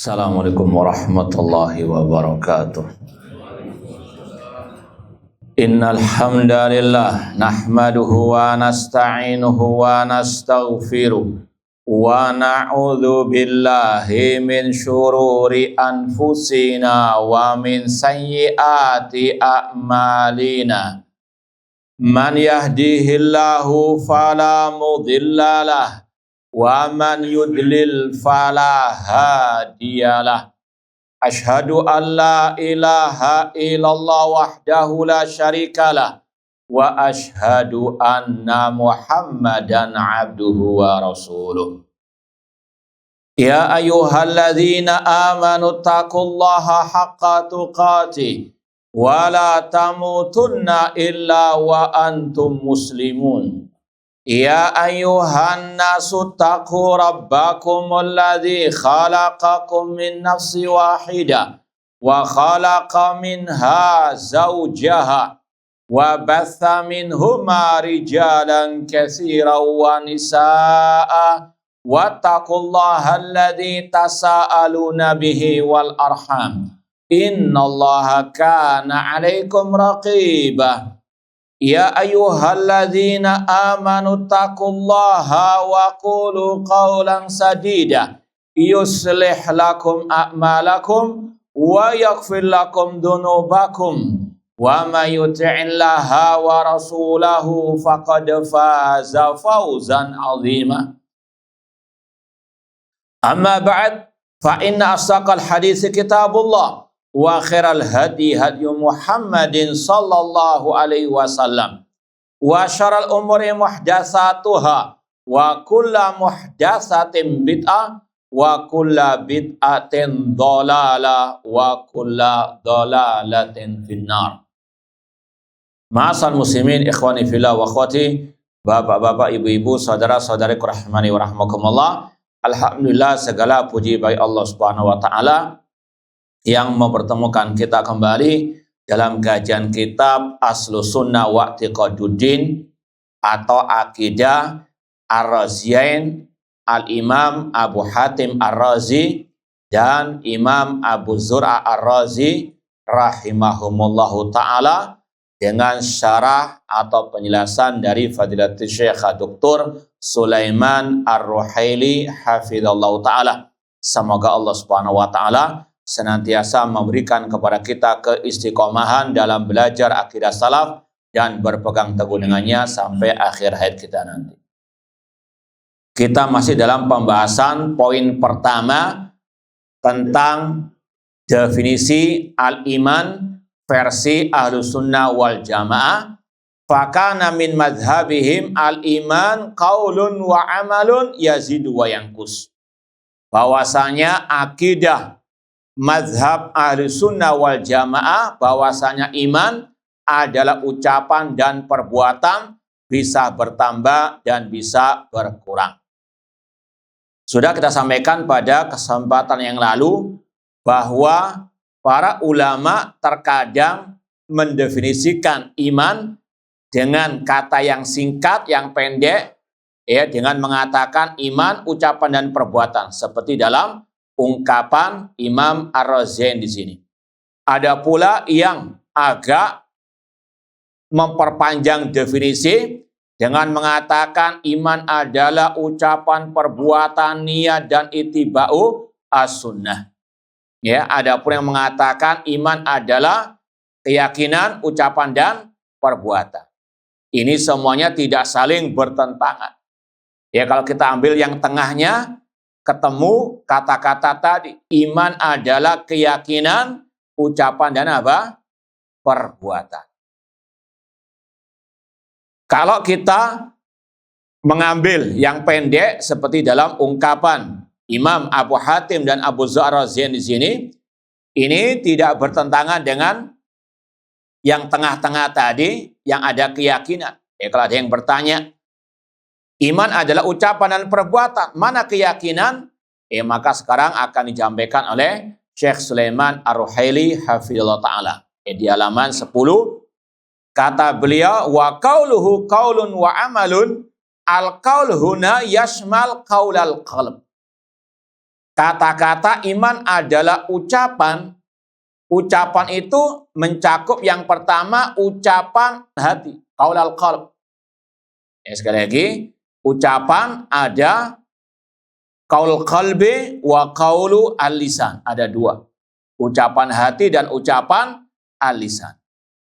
Assalamualaikum warahmatullahi wabarakatuh. Innal hamdalillah nahmaduhu wa nasta'inuhu wa nastaghfiruh wa na'udzu billahi min syururi anfusina wa min sayyiati a'malina. Man yahdihillahu fala mudhillalah wa man yudlil fala hadiyalah. Asyhadu an la ilaha illallah wahdahu la syarikalah wa asyhadu anna Muhammadan abduhu wa rasuluh. Ya ayyuhalladzina amanu taqullaha haqqa tuqatih wa la tamutunna illa wa antum muslimun. Ya ayyuhan nasu taqu rabbakumul ladzi khalaqakum min nafsin wahidah wa khalaqa minha zawjaha wa batha minhuma rijalan katsiran wa nisaa'a wattaqullaha alladzi tasaaluna bihi wal arham innallaha kana 'alaikum raqibah. Ya ayyuhalladzina amanu taqullaha wa qulu qawlan sadida yuslih lakum a'malakum wa yaghfir lakum dhunubakum wa may yuti'illaha wa rasulahu faqad faza fawzan 'azima. Amma ba'd, fa inna asdaqal hadits kitabullah wa khairal hadi hadi Muhammadin sallallahu alaihi wasallam wa syarrul umuri muhdatsatuha wa kullu muhdatsatin bid'ah wa kullu bid'atin dhalalah wa kullu dhalalatin finnar. Ma'asal muslimin ikhwani fillah wa akhwati, bapak-bapak, ibu-ibu, saudara-saudariku rahimani wa rahmakumullah. Alhamdulillah, segala puji bagi Allah Subhanahu wa taala yang mempertemukan kita kembali dalam kajian kitab Aslus Sunnah wa I'tiqaduddin atau Aqidah Ar-Raziyain Al-Imam Abu Hatim Ar-Razi dan Imam Abu Zur'a Ar-Razi rahimahumullahu ta'ala, dengan syarah atau penjelasan dari Fadilatul Syekh Dr. Sulaiman Ar-Ruhaili hafizallahu ta'ala. Semoga Allah Subhanahu wa ta'ala senantiasa memberikan kepada kita keistiqomahan dalam belajar akidah salaf dan berpegang teguh dengannya sampai akhir hayat kita nanti. Kita masih dalam pembahasan poin pertama tentang definisi al-iman versi Ahlus Sunnah wal Jamaah. Fakana min madhabihim al-iman qaulun wa amalun yazidu wa yanqus. Bahwasanya akidah mazhab ahli sunnah wal jamaah bahwasanya iman adalah ucapan dan perbuatan, bisa bertambah dan bisa berkurang. Sudah kita sampaikan pada kesempatan yang lalu bahwa para ulama terkadang mendefinisikan iman dengan kata yang singkat, yang pendek, ya, dengan mengatakan iman ucapan dan perbuatan, seperti dalam ungkapan Imam Ar-Raziyain di sini. Ada pula yang agak memperpanjang definisi dengan mengatakan iman adalah ucapan, perbuatan, niat dan ittiba'u as-sunnah. Ya, ada pula yang mengatakan iman adalah keyakinan, ucapan dan perbuatan. Ini semuanya tidak saling bertentangan. Ya, kalau kita ambil yang tengahnya, ketemu kata-kata tadi. Iman adalah keyakinan, ucapan, dan apa? Perbuatan. Kalau kita mengambil yang pendek seperti dalam ungkapan Imam Abu Hatim dan Abu Zur'a Ar-Raziyain di sini, ini tidak bertentangan dengan yang tengah-tengah tadi, yang ada keyakinan. Ya, kalau ada yang bertanya, iman adalah ucapan dan perbuatan, mana keyakinan? Maka sekarang akan dijampaikan oleh Syekh Sulaiman Ar-Ruhaili hafizallahu ta'ala. Di halaman 10, kata beliau, wa qauluhu qaulun wa amalun, al-qaul huna yashmal qaulal qalb. Kata-kata iman adalah ucapan. Ucapan itu mencakup yang pertama ucapan hati, qaulul qalb. Sekali lagi, ucapan ada qaul qalbi wa qaulu al-lisan. Ada dua. Ucapan hati dan ucapan al-lisan.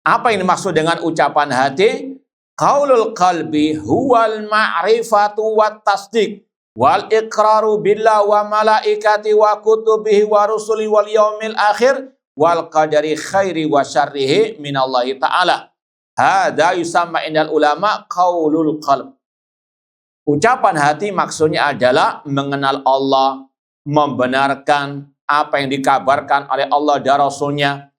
Apa yang dimaksud dengan ucapan hati? Qaulul qalbi huwal ma'rifatu wat tasdiq wal iqraru billah wa malaikati wa kutubihi wa rusuli wal yaumil akhir wal qadari khairi wa syarrihi minallahi ta'ala. Hadza yusamma indal ulama qaulul qalb. Ucapan hati maksudnya adalah mengenal Allah, membenarkan apa yang dikabarkan oleh Allah dan Rasulnya,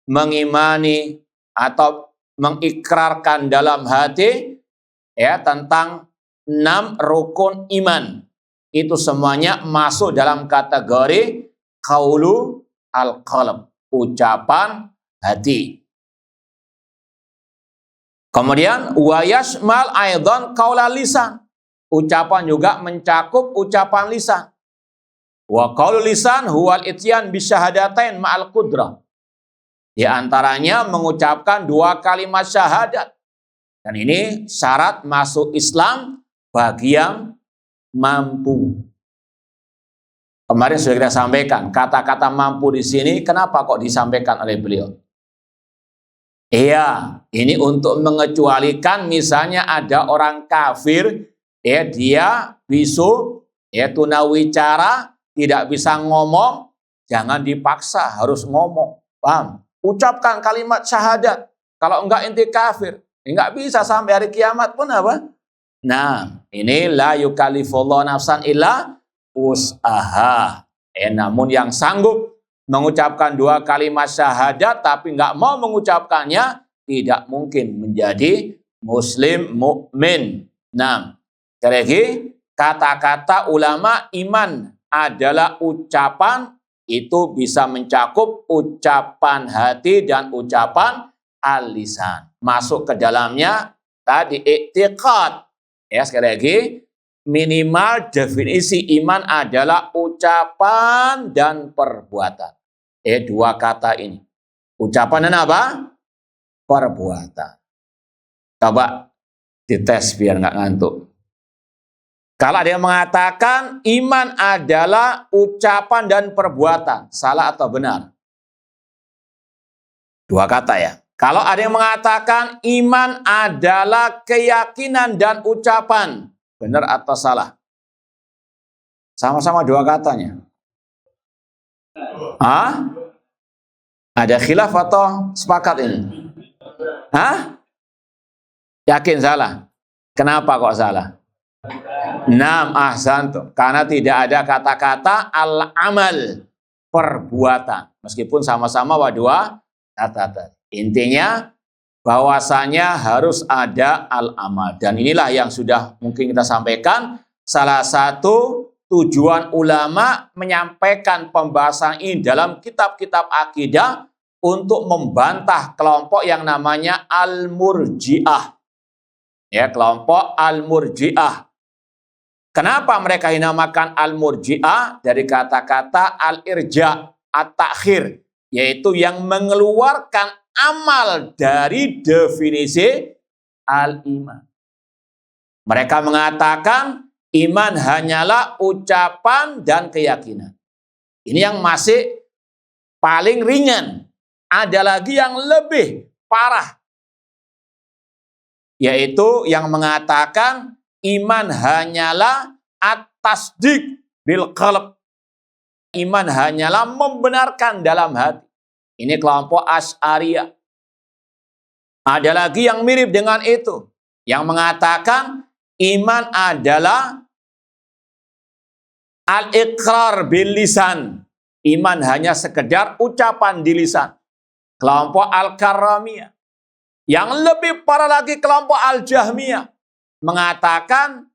mengimani atau mengikrarkan dalam hati tentang 6 rukun iman. Itu semuanya masuk dalam kategori qaulu al-qalb, ucapan hati. Kemudian wa yashmal aidan qaulal lisan. Ucapan juga mencakup ucapan lisan. Wa qaulul lisan huwal ityan bisyahadatain ma'al qudrah. Di antaranya mengucapkan 2 kalimat syahadat. Dan ini syarat masuk Islam bagi yang mampu. Kemarin sudah kita sampaikan, kata-kata mampu di sini kenapa kok disampaikan oleh beliau? Iya, ini untuk mengecualikan misalnya ada orang kafir, dia bisu, tunawicara, tidak bisa ngomong, jangan dipaksa, harus ngomong. Paham? Ucapkan kalimat syahadat. Kalau enggak inti kafir. Enggak bisa sampai hari kiamat pun apa? Nah, ini la yukallifullahu nafsan illa wus'aha. Namun yang sanggup mengucapkan 2 kalimat syahadat tapi enggak mau mengucapkannya, tidak mungkin menjadi muslim mukmin. Nah, sekali lagi, kata-kata ulama iman adalah ucapan. Itu bisa mencakup ucapan hati dan ucapan al-lisan. Masuk ke dalamnya tadi i'tiqad. Sekali lagi, minimal definisi iman adalah ucapan dan perbuatan. 2 kata ini. Ucapan dan apa? Perbuatan. Coba dites biar nggak ngantuk. Kalau ada yang mengatakan iman adalah ucapan dan perbuatan, salah atau benar? 2 kata ya. Kalau ada yang mengatakan iman adalah keyakinan dan ucapan, benar atau salah? Sama-sama 2 katanya. Ada khilaf atau sepakat ini? Yakin salah? Kenapa kok salah? Ahsantum. Karena tidak ada kata-kata al-amal, perbuatan. Meskipun sama-sama 2 kata. Intinya bahwasanya harus ada al-amal. Dan inilah yang sudah mungkin kita sampaikan. Salah satu tujuan ulama menyampaikan pembahasan ini dalam kitab-kitab akidah untuk membantah kelompok yang namanya al-murji'ah. Kelompok al-murji'ah. Kenapa mereka dinamakan al-murji'ah? Dari kata-kata al-irja, at-takhir, yaitu yang mengeluarkan amal dari definisi al-iman. Mereka mengatakan iman hanyalah ucapan dan keyakinan. Ini yang masih paling ringan. Ada lagi yang lebih parah, yaitu yang mengatakan iman hanyalah at-tasdiq bil qalb. Iman hanyalah membenarkan dalam hati. Ini kelompok Asy'ariyah. Ada lagi yang mirip dengan itu, yang mengatakan iman adalah al-iqrar bil lisan. Iman hanya sekedar ucapan di lisan. Kelompok Al-Karramiyah. Yang lebih parah lagi kelompok Al-Jahmiyah. Mengatakan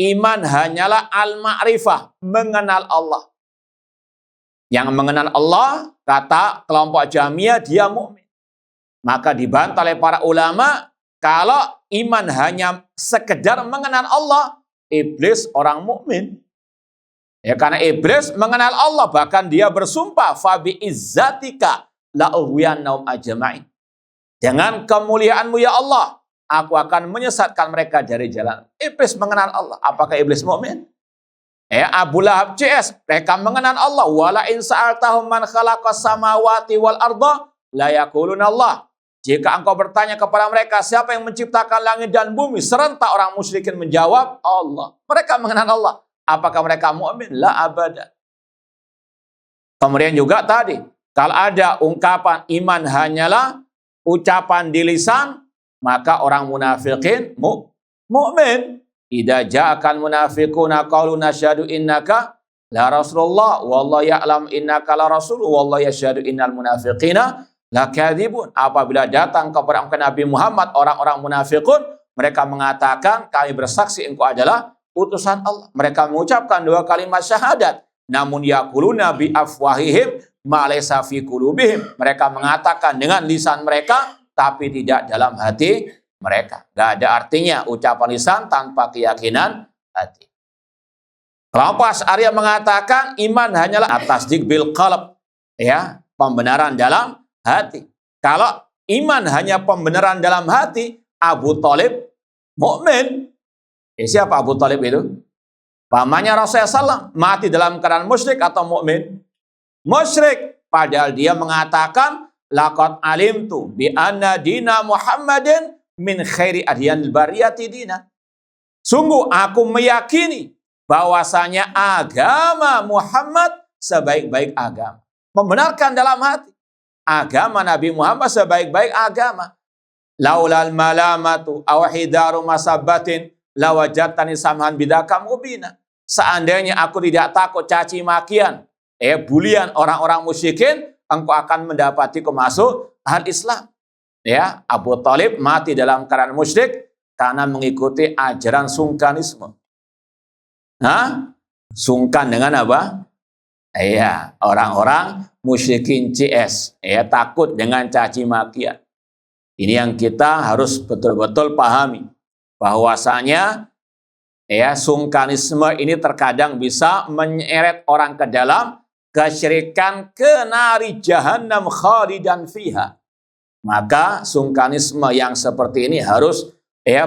iman hanyalah al-ma'rifah, mengenal Allah. Yang mengenal Allah, kata kelompok Jahmiyah, dia mukmin. Maka dibantah oleh para ulama, kalau iman hanya sekedar mengenal Allah, iblis orang mukmin. Ya, karena iblis mengenal Allah, bahkan dia bersumpah, fabi izzatika la ughwiyannahum ajma'in. Dengan kemuliaanmu ya Allah, aku akan menyesatkan mereka dari jalan. Iblis mengenal Allah. Apakah iblis mukmin? Ya, Abu Lahab CS, mereka mengenal Allah. Wala in sa'altahum man khalaqas samawati wal arda la yaquluna Allah. Jika engkau bertanya kepada mereka siapa yang menciptakan langit dan bumi, serentak orang musyrikin menjawab Allah. Mereka mengenal Allah. Apakah mereka mukmin? La abada. Kemudian juga tadi, kalau ada ungkapan iman hanyalah ucapan di lisan, maka orang munafikin mukmin. Idza ja'akal munafiquna qalu nasyhadu innaka la rasulullah wallahu ya'lam innaka la rasul wallahu yashhadu innal munafiqina lakadzibun. Apabila datang kepada Nabi Muhammad orang-orang munafikun, mereka mengatakan kami bersaksi engkau adalah utusan Allah. Mereka mengucapkan 2 kalimat syahadat, namun yaquluna bi afwahihim ma laysa fi qulubihim. Mereka mengatakan dengan lisan mereka tapi tidak dalam hati mereka. Gak ada artinya ucapan lisan tanpa keyakinan hati. Kelompok Asy'ariyah mengatakan iman hanyalah atasdik bil qalb, ya, pembenaran dalam hati. Kalau iman hanya pembenaran dalam hati, Abu Thalib mukmin. Siapa Abu Thalib itu? Pamannya Rasulullah SAW mati dalam keadaan musyrik atau mukmin? Musyrik. Padahal dia mengatakan laqad alimtu bi anna dina Muhammadin min khairi adyanil bariyati dina. Sungguh aku meyakini bahwasanya agama Muhammad sebaik-baik agama. Membenarkan dalam hati. Agama Nabi Muhammad sebaik-baik agama. Laulal malamatu aw hidaru masabbatin lawajatani samhan bidaka mubina. Seandainya aku tidak takut caci makian, bulian orang-orang musyrikin, engkau akan mendapati kemasuk al Islam. Ya, Abu Thalib mati dalam keadaan musyrik karena mengikuti ajaran sungkanisme. Sungkan dengan apa? Ya, orang-orang musyrikin CS, takut dengan caci makian. Ini yang kita harus betul-betul pahami, bahwasanya sungkanisme ini terkadang bisa menyeret orang ke dalam kesyirikan, ke nari jahannam khalidan fiha. Maka sungkanisme yang seperti ini harus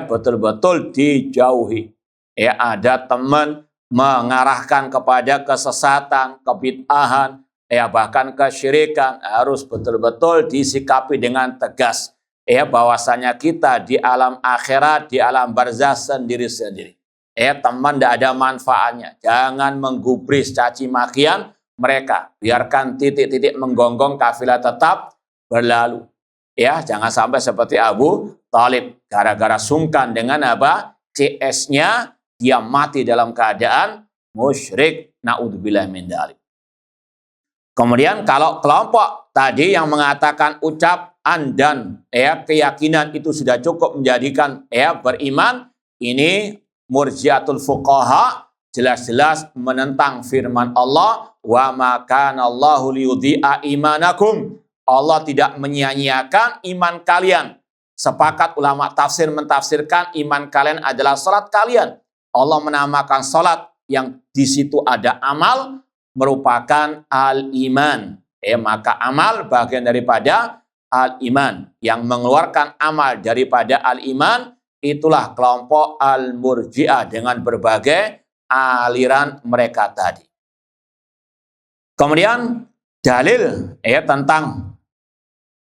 betul-betul dijauhi. Ada teman mengarahkan kepada kesesatan, kebid'ahan, bahkan kesyirikan, harus betul-betul disikapi dengan tegas. Bahwasanya kita di alam akhirat, di alam barzah sendiri-sendiri. Teman tidak ada manfaatnya. Jangan menggubris caci makian mereka. Biarkan titik-titik menggonggong, kafilah tetap berlalu. Jangan sampai seperti Abu Thalib. Gara-gara sungkan dengan apa? CS-nya, dia mati dalam keadaan musyrik. Na'udzubillah min dzalik. Kemudian kalau kelompok tadi yang mengatakan ucapan dan keyakinan itu sudah cukup menjadikan beriman, ini murji'atul fuqaha, jelas-jelas menentang firman Allah, wa ma kana Allahu liyudhi'a imanakum. Allah tidak menyia-nyiakan iman kalian. Sepakat ulama tafsir mentafsirkan iman kalian adalah salat kalian. Allah menamakan salat yang di situ ada amal merupakan al-iman. Maka amal bagian daripada al-iman. Yang mengeluarkan amal daripada al-iman itulah kelompok al-murji'ah dengan berbagai aliran mereka tadi. Kemudian dalil tentang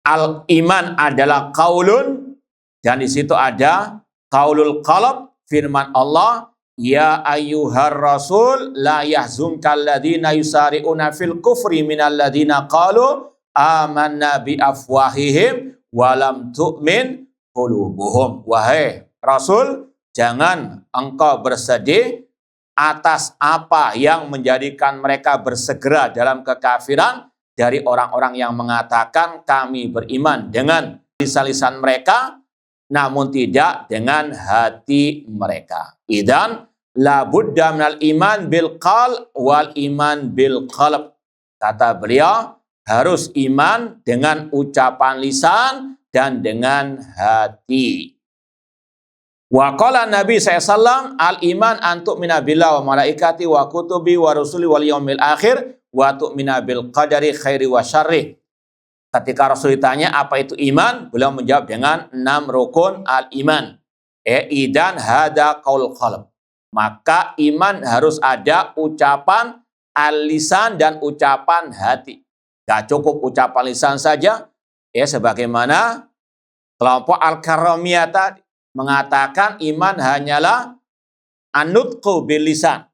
al-iman adalah qaulun, dan di situ ada qaulul qalb, firman Allah, ya ayyuhar rasul la yahzunkal ladzina yusari'una fil kufri minal ladzina qalu amanna bi afwahihim wa lam tu'min qulubuhum. Wahai Rasul, jangan engkau bersedih atas apa yang menjadikan mereka bersegera dalam kekafiran dari orang-orang yang mengatakan kami beriman dengan lisan-lisan mereka, namun tidak dengan hati mereka. Idzan la budda minal iman bil qalb wal iman bil qalb. Kata beliau, harus iman dengan ucapan lisan dan dengan hati. Wa qala Nabi SAW, al-iman an tu'mina billah wa malaikati wa kutubi wa rusuli wal yaumil akhir wa tu'mina bil qadari khairi wa syarri. Ketika Rasul ditanya apa itu iman, beliau menjawab dengan 6 rukun al-iman. Idan hada qaul qalb. Maka iman harus ada ucapan al-lisan dan ucapan hati. Gak cukup ucapan lisan saja, sebagaimana kelompok al-karamiyah tadi mengatakan iman hanyalah an-nutqu bil lisan,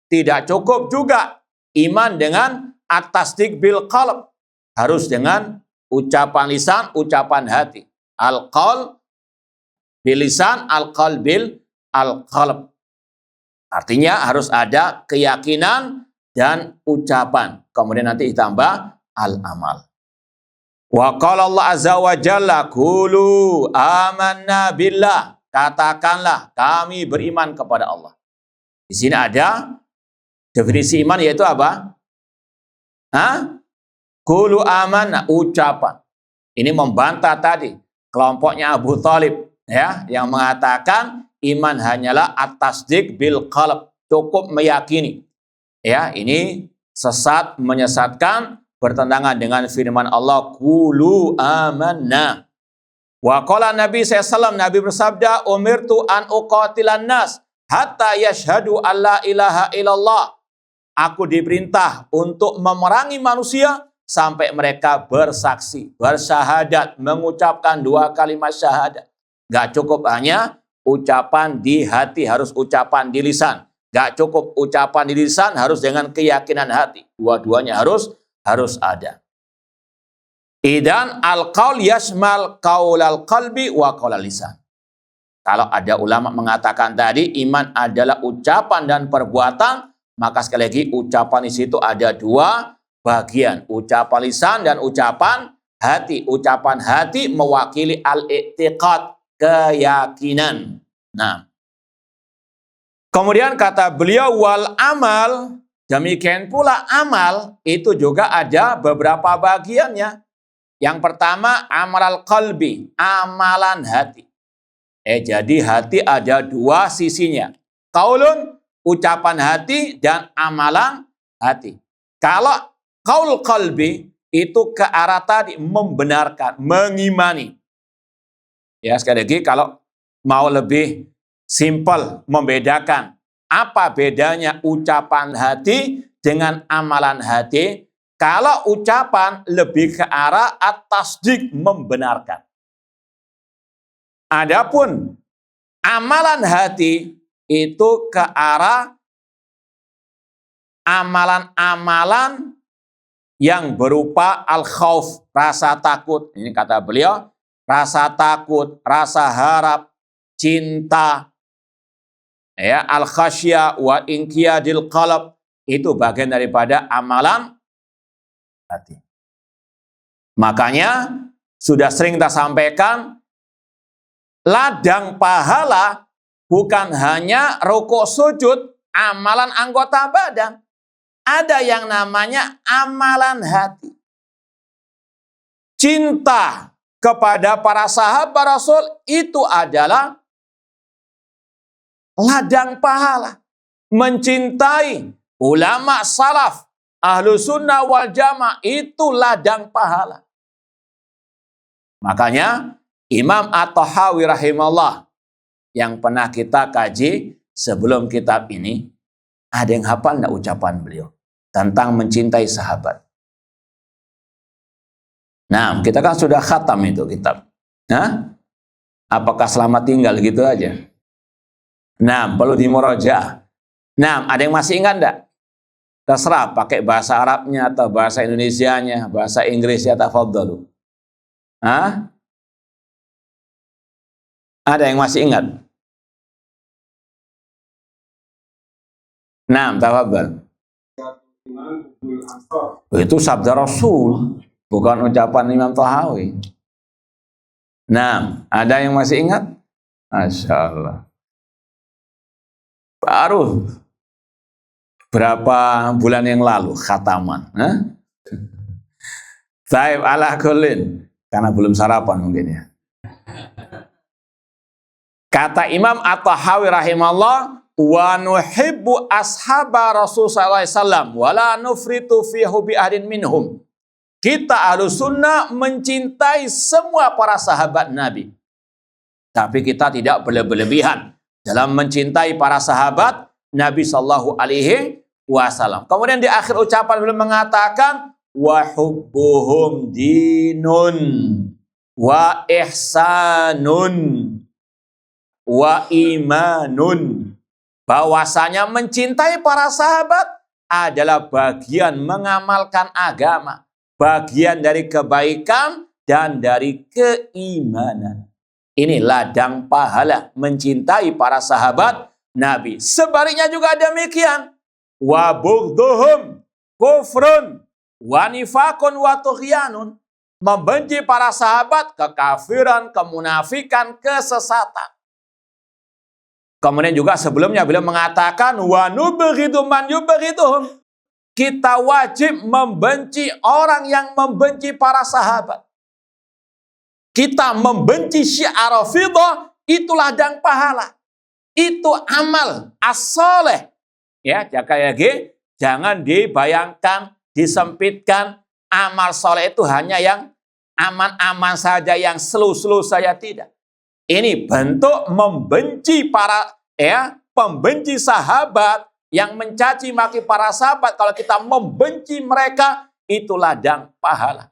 Tidak cukup juga iman dengan at-tasdiq bil qalb. Harus dengan ucapan lisan, ucapan hati. Al-qaul bil lisan, al-qaul bil al-qalb. Artinya harus ada keyakinan dan ucapan. Kemudian nanti ditambah al-amal. Wa qala Allah azza wa jalla qulu amanna billah. Katakanlah kami beriman kepada Allah. Di sini ada definisi iman yaitu apa? Qulu amanna, ucapan. Ini membantah tadi kelompoknya Abu Thalib yang mengatakan iman hanyalah at-tasdiq bil qalb, cukup meyakini. Ini sesat, menyesatkan, bertentangan dengan firman Allah, qulu amanna. Wa qala Nabi SAW, Nabi bersabda, umirtu an uqatilan nas hatta yashhadu alla ilaha illallah. Aku diperintah untuk memerangi manusia sampai mereka bersaksi, bersyahadat, mengucapkan 2 kalimat syahadat. Gak cukup hanya ucapan di hati, harus ucapan di lisan. Gak cukup ucapan di lisan, harus dengan keyakinan hati. Dua-duanya harus ada. Idan al-qaul yashmal qaulal qalbi wa qaulal lisan. Kalau ada ulama mengatakan tadi iman adalah ucapan dan perbuatan, maka sekali lagi ucapan di situ ada 2 bagian, ucapan lisan dan ucapan hati. Ucapan hati mewakili al-i'tiqad, keyakinan. Nah, kemudian kata beliau wal amal, demikian pula amal itu juga ada beberapa bagiannya. Yang pertama amal qalbi, amalan hati. Jadi hati ada 2 sisinya. Qaulun, ucapan hati, dan amalan hati. Kalau qaul qalbi itu ke arah tadi membenarkan, mengimani. Sekali lagi kalau mau lebih simpel membedakan apa bedanya ucapan hati dengan amalan hati. Kalau ucapan lebih ke arah at-tasdiq, membenarkan. Adapun amalan hati itu ke arah amalan-amalan yang berupa al-khauf, rasa takut. Ini kata beliau, rasa takut, rasa harap, cinta, al-khasyah wa inqiyadil qalb, itu bagian daripada amalan hati. Makanya sudah sering kita sampaikan, ladang pahala bukan hanya rukuk sujud, amalan anggota badan. Ada yang namanya amalan hati. Cinta kepada para sahabat Rasul itu adalah ladang pahala. Mencintai ulama salaf, ahlu sunnah wal jamaah, itu ladang pahala. Makanya Imam At-Tahawi rahimahullah yang pernah kita kaji sebelum kitab ini, ada yang hafal enggak ucapan beliau tentang mencintai sahabat? Nah, kita kan sudah khatam itu kitab. Apakah selamat tinggal gitu aja? Nah, perlu dimurajaah. Nah, ada yang masih ingat enggak? Terserah pakai bahasa Arabnya atau bahasa Indonesianya, bahasa Inggrisnya, tafadhalu. Ada yang masih ingat? Nah, tafadhal. Itu sabda Rasul, bukan ucapan Imam Tahawi. Nah, ada yang masih ingat? Masya Allah. Baru berapa bulan yang lalu khataman. Taib ala kullin, karena belum sarapan mungkin ya. Kata Imam At-Tahawi rahimahullah, wa nuhibbu ashaba Rasul sallallahu alaihi wasallam wa la nufritu fi hubbi ahadin minhum. Kita Ahlussunnah mencintai semua para sahabat Nabi. Tapi kita tidak berlebihan dalam mencintai para sahabat Nabi sallallahu alaihi wasallam. Kemudian di akhir ucapan beliau mengatakan wa hubbuhum dinun wa ihsanun wa imanun. Bahwasanya mencintai para sahabat adalah bagian mengamalkan agama, bagian dari kebaikan dan dari keimanan. Ini ladang pahala mencintai para sahabat Nabi. Sebaliknya juga demikian. Wa bughdhuhum kufrun wa nifaqun wa tughyanun. Membenci para sahabat, kekafiran, kemunafikan, kesesatan. Kemudian juga sebelumnya beliau mengatakan wa nubghidu man yubghiduhum. Kita wajib membenci orang yang membenci para sahabat. Kita membenci Syiah Rafidhah, itu ladang pahala. Itu amal as-shalih. Ya, jangan dibayangkan, disempitkan amal soleh itu hanya yang aman-aman saja, yang slow-slow saja, tidak. Ini bentuk membenci pembenci sahabat, yang mencaci maki para sahabat. Kalau kita membenci mereka, itu ladang pahala.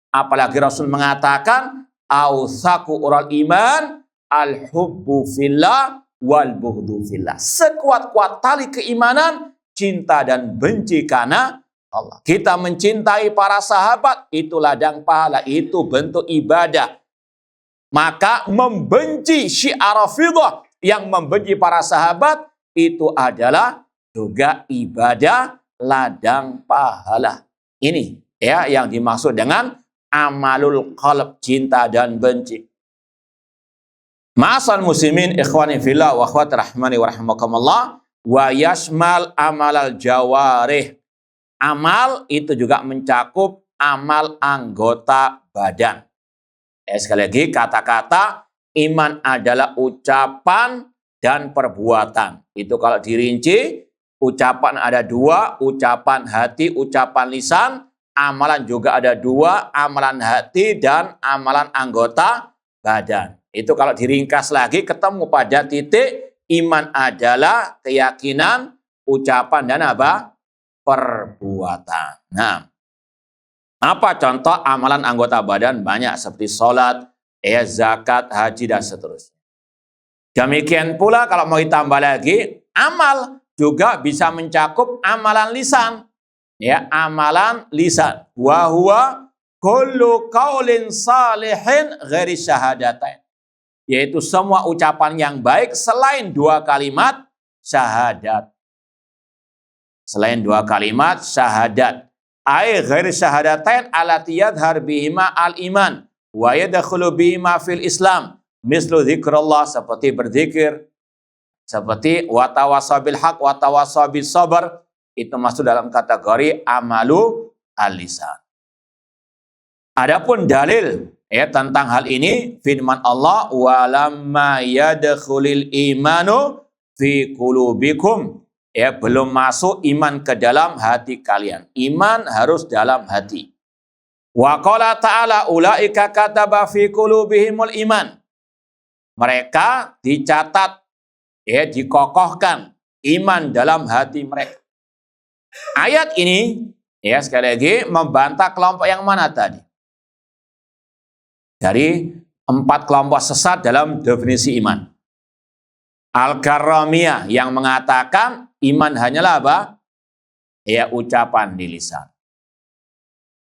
Apalagi Rasul mengatakan, awsaku ural iman, al-hubbu fillah, wal bughdu fillah. Sekuat-kuat tali keimanan, cinta dan benci karena Allah. Kita mencintai para sahabat, itu ladang pahala, itu bentuk ibadah. Maka membenci Syiah Rafidhah yang membenci para sahabat itu adalah juga ibadah ladang pahala. Ini ya yang dimaksud dengan amalul qalb, cinta dan benci. Ma'asal muslimin ikhwani fillah wa akhwati rahmani wa rahimakumullah, wa yashmal amalal jawarih. Amal itu juga mencakup amal anggota badan. Sekali lagi, kata-kata iman adalah ucapan dan perbuatan. Itu kalau dirinci, ucapan ada dua, ucapan hati, ucapan lisan. Amalan juga ada dua, amalan hati dan amalan anggota badan. Itu kalau diringkas lagi, ketemu pada titik iman adalah keyakinan, ucapan dan apa? Perbuatan. Nah, apa contoh amalan anggota badan? Banyak, seperti sholat, zakat, haji, dan seterusnya. Demikian pula kalau mau ditambah lagi, amal juga bisa mencakup amalan lisan. Ya, amalan lisan. Wa huwa kullu qaulin salihin ghairi syahadatain. Yaitu semua ucapan yang baik selain dua kalimat syahadat. Selain dua kalimat syahadat. Ai ghairi syahadatain allati yadhhar bihima al-iman wa yadkhulu bihima fil Islam. Mislu zikrullah, seperti berzikir, seperti wa tawasabil haq wa tawasabil sabar, itu masuk dalam kategori amalu al-lisan. Adapun dalil tentang hal ini, firman Allah, walamma yadkhulul imanu fi qulubikum. Belum masuk iman ke dalam hati kalian. Iman harus dalam hati. Wa qala ta'ala ulaika kataba fi qulubihimul iman. Mereka dicatat, dikokohkan iman dalam hati mereka. Ayat ini, sekali lagi, membantah kelompok yang mana tadi? Dari 4 kelompok sesat dalam definisi iman. Al-Karramiyah yang mengatakan iman hanyalah apa? Ucapan di lisan.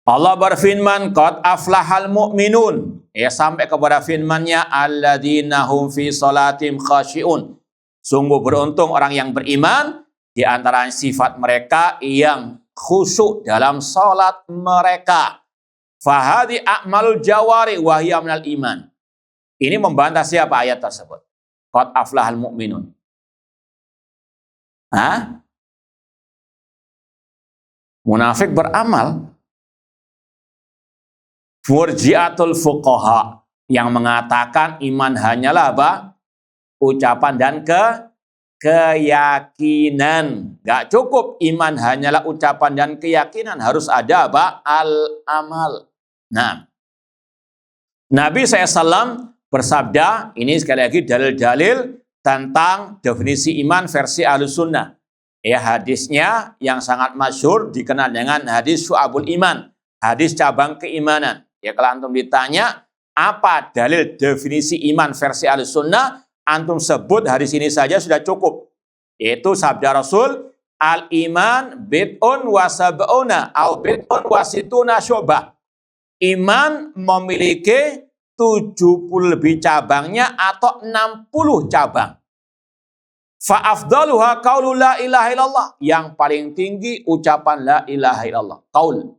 Allah berfirman, qad aflahal mu'minun. Sampai kepada firman-Nya, alladzina hum fi sholatim khasyi'un. Sungguh beruntung orang yang beriman, di antara sifat mereka yang khusyuk dalam salat mereka. Fahadi a'malul jawari wa hiya minal iman. Ini membantah siapa ayat tersebut? Qad aflahal mu'minun. Munafik beramal. Murji'atul fuqaha yang mengatakan iman hanyalah apa? ucapan dan keyakinan. Gak cukup iman hanyalah ucapan dan keyakinan, harus ada apa? Al-amal. Nah, Nabi SAW bersabda, ini sekali lagi dalil-dalil tentang definisi iman versi Ahlussunnah. Ya, hadisnya yang sangat masyhur dikenal dengan hadis Syu'abul Iman, hadis cabang keimanan. Ya, kalau antum ditanya apa dalil definisi iman versi Ahlussunnah, antum sebut hadis ini saja sudah cukup. Yaitu sabda Rasul, al-iman bid'un wa sab'una au bid'un wa situna syu'bah. Iman memiliki 70 lebih cabangnya atau 60 cabang. Fa'afdaluha qaulu la ilaha illallah. Yang paling tinggi ucapan la ilaha illallah. Qaul.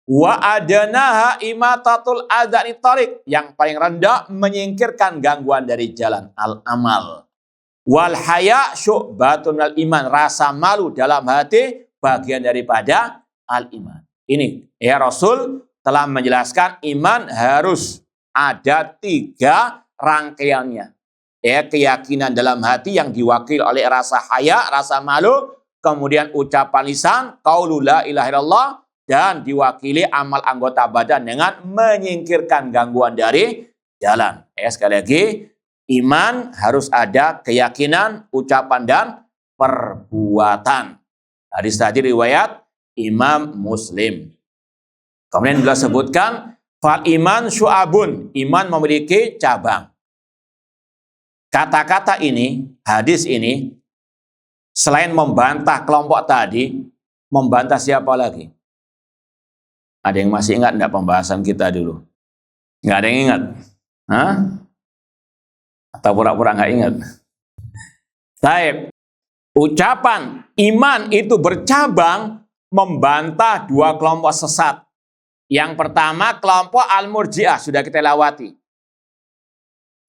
Wa adanaha imatatul adhani tariq. Yang paling rendah menyingkirkan gangguan dari jalan. Al-amal. Wal haya syu'batun al iman. Rasa malu dalam hati bagian daripada al-iman. Ini ya Rasul telah menjelaskan iman harus ada 3 rangkaiannya. Ya, keyakinan dalam hati yang diwakili oleh rasa haya, rasa malu, kemudian ucapan lisan, qaulu la ilaha illallah, dan diwakili amal anggota badan dengan menyingkirkan gangguan dari jalan. Ya, sekali lagi, iman harus ada keyakinan, ucapan, dan perbuatan. Hadis tadi riwayat Imam Muslim. Kemudian beliau sebutkan, fal iman syu'abun, iman memiliki cabang. Kata-kata ini, hadis ini, selain membantah kelompok tadi, membantah siapa lagi? Ada yang masih ingat enggak pembahasan kita dulu? Enggak ada yang ingat? Hah? Atau pura-pura enggak ingat? Baik. Ucapan iman itu bercabang membantah 2 kelompok sesat. Yang pertama kelompok Al-Murji'ah, sudah kita lewati.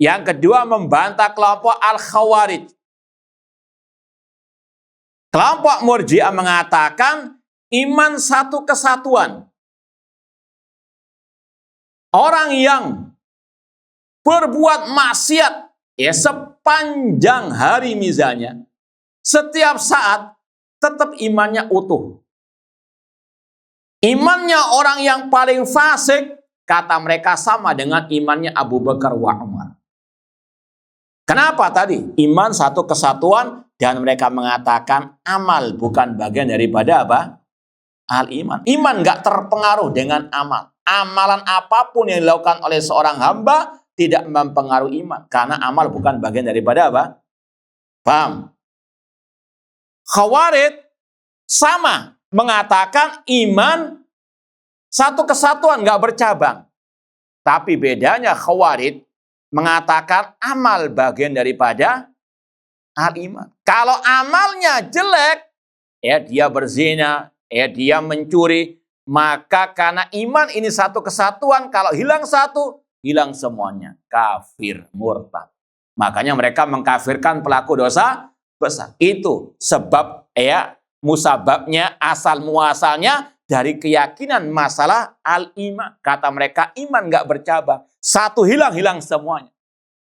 Yang kedua membantah kelompok Al-Khawarij. Kelompok Murji'ah mengatakan iman satu kesatuan. Orang yang berbuat maksiat ya sepanjang hari misalnya, setiap saat tetap imannya utuh. Imannya orang yang paling fasik, kata mereka sama dengan imannya Abu Bakar wa Umar. Kenapa tadi? Iman satu kesatuan dan mereka mengatakan amal bukan bagian daripada apa? Al-iman. Iman nggak terpengaruh dengan amal. Amalan apapun yang dilakukan oleh seorang hamba tidak mempengaruhi iman. Karena amal bukan bagian daripada apa? Paham? Khawarij sama. Mengatakan iman satu kesatuan nggak bercabang. Tapi bedanya Khawarij mengatakan amal bagian daripada al-iman. Kalau amalnya jelek, ya dia berzina, ya dia mencuri, maka karena iman ini satu kesatuan, kalau hilang satu, hilang semuanya. Kafir, murtad. Makanya mereka mengkafirkan pelaku dosa besar. Itu sebab ya musababnya, asal muasalnya dari keyakinan masalah al-iman. Kata mereka iman nggak bercabang. Satu hilang, hilang semuanya.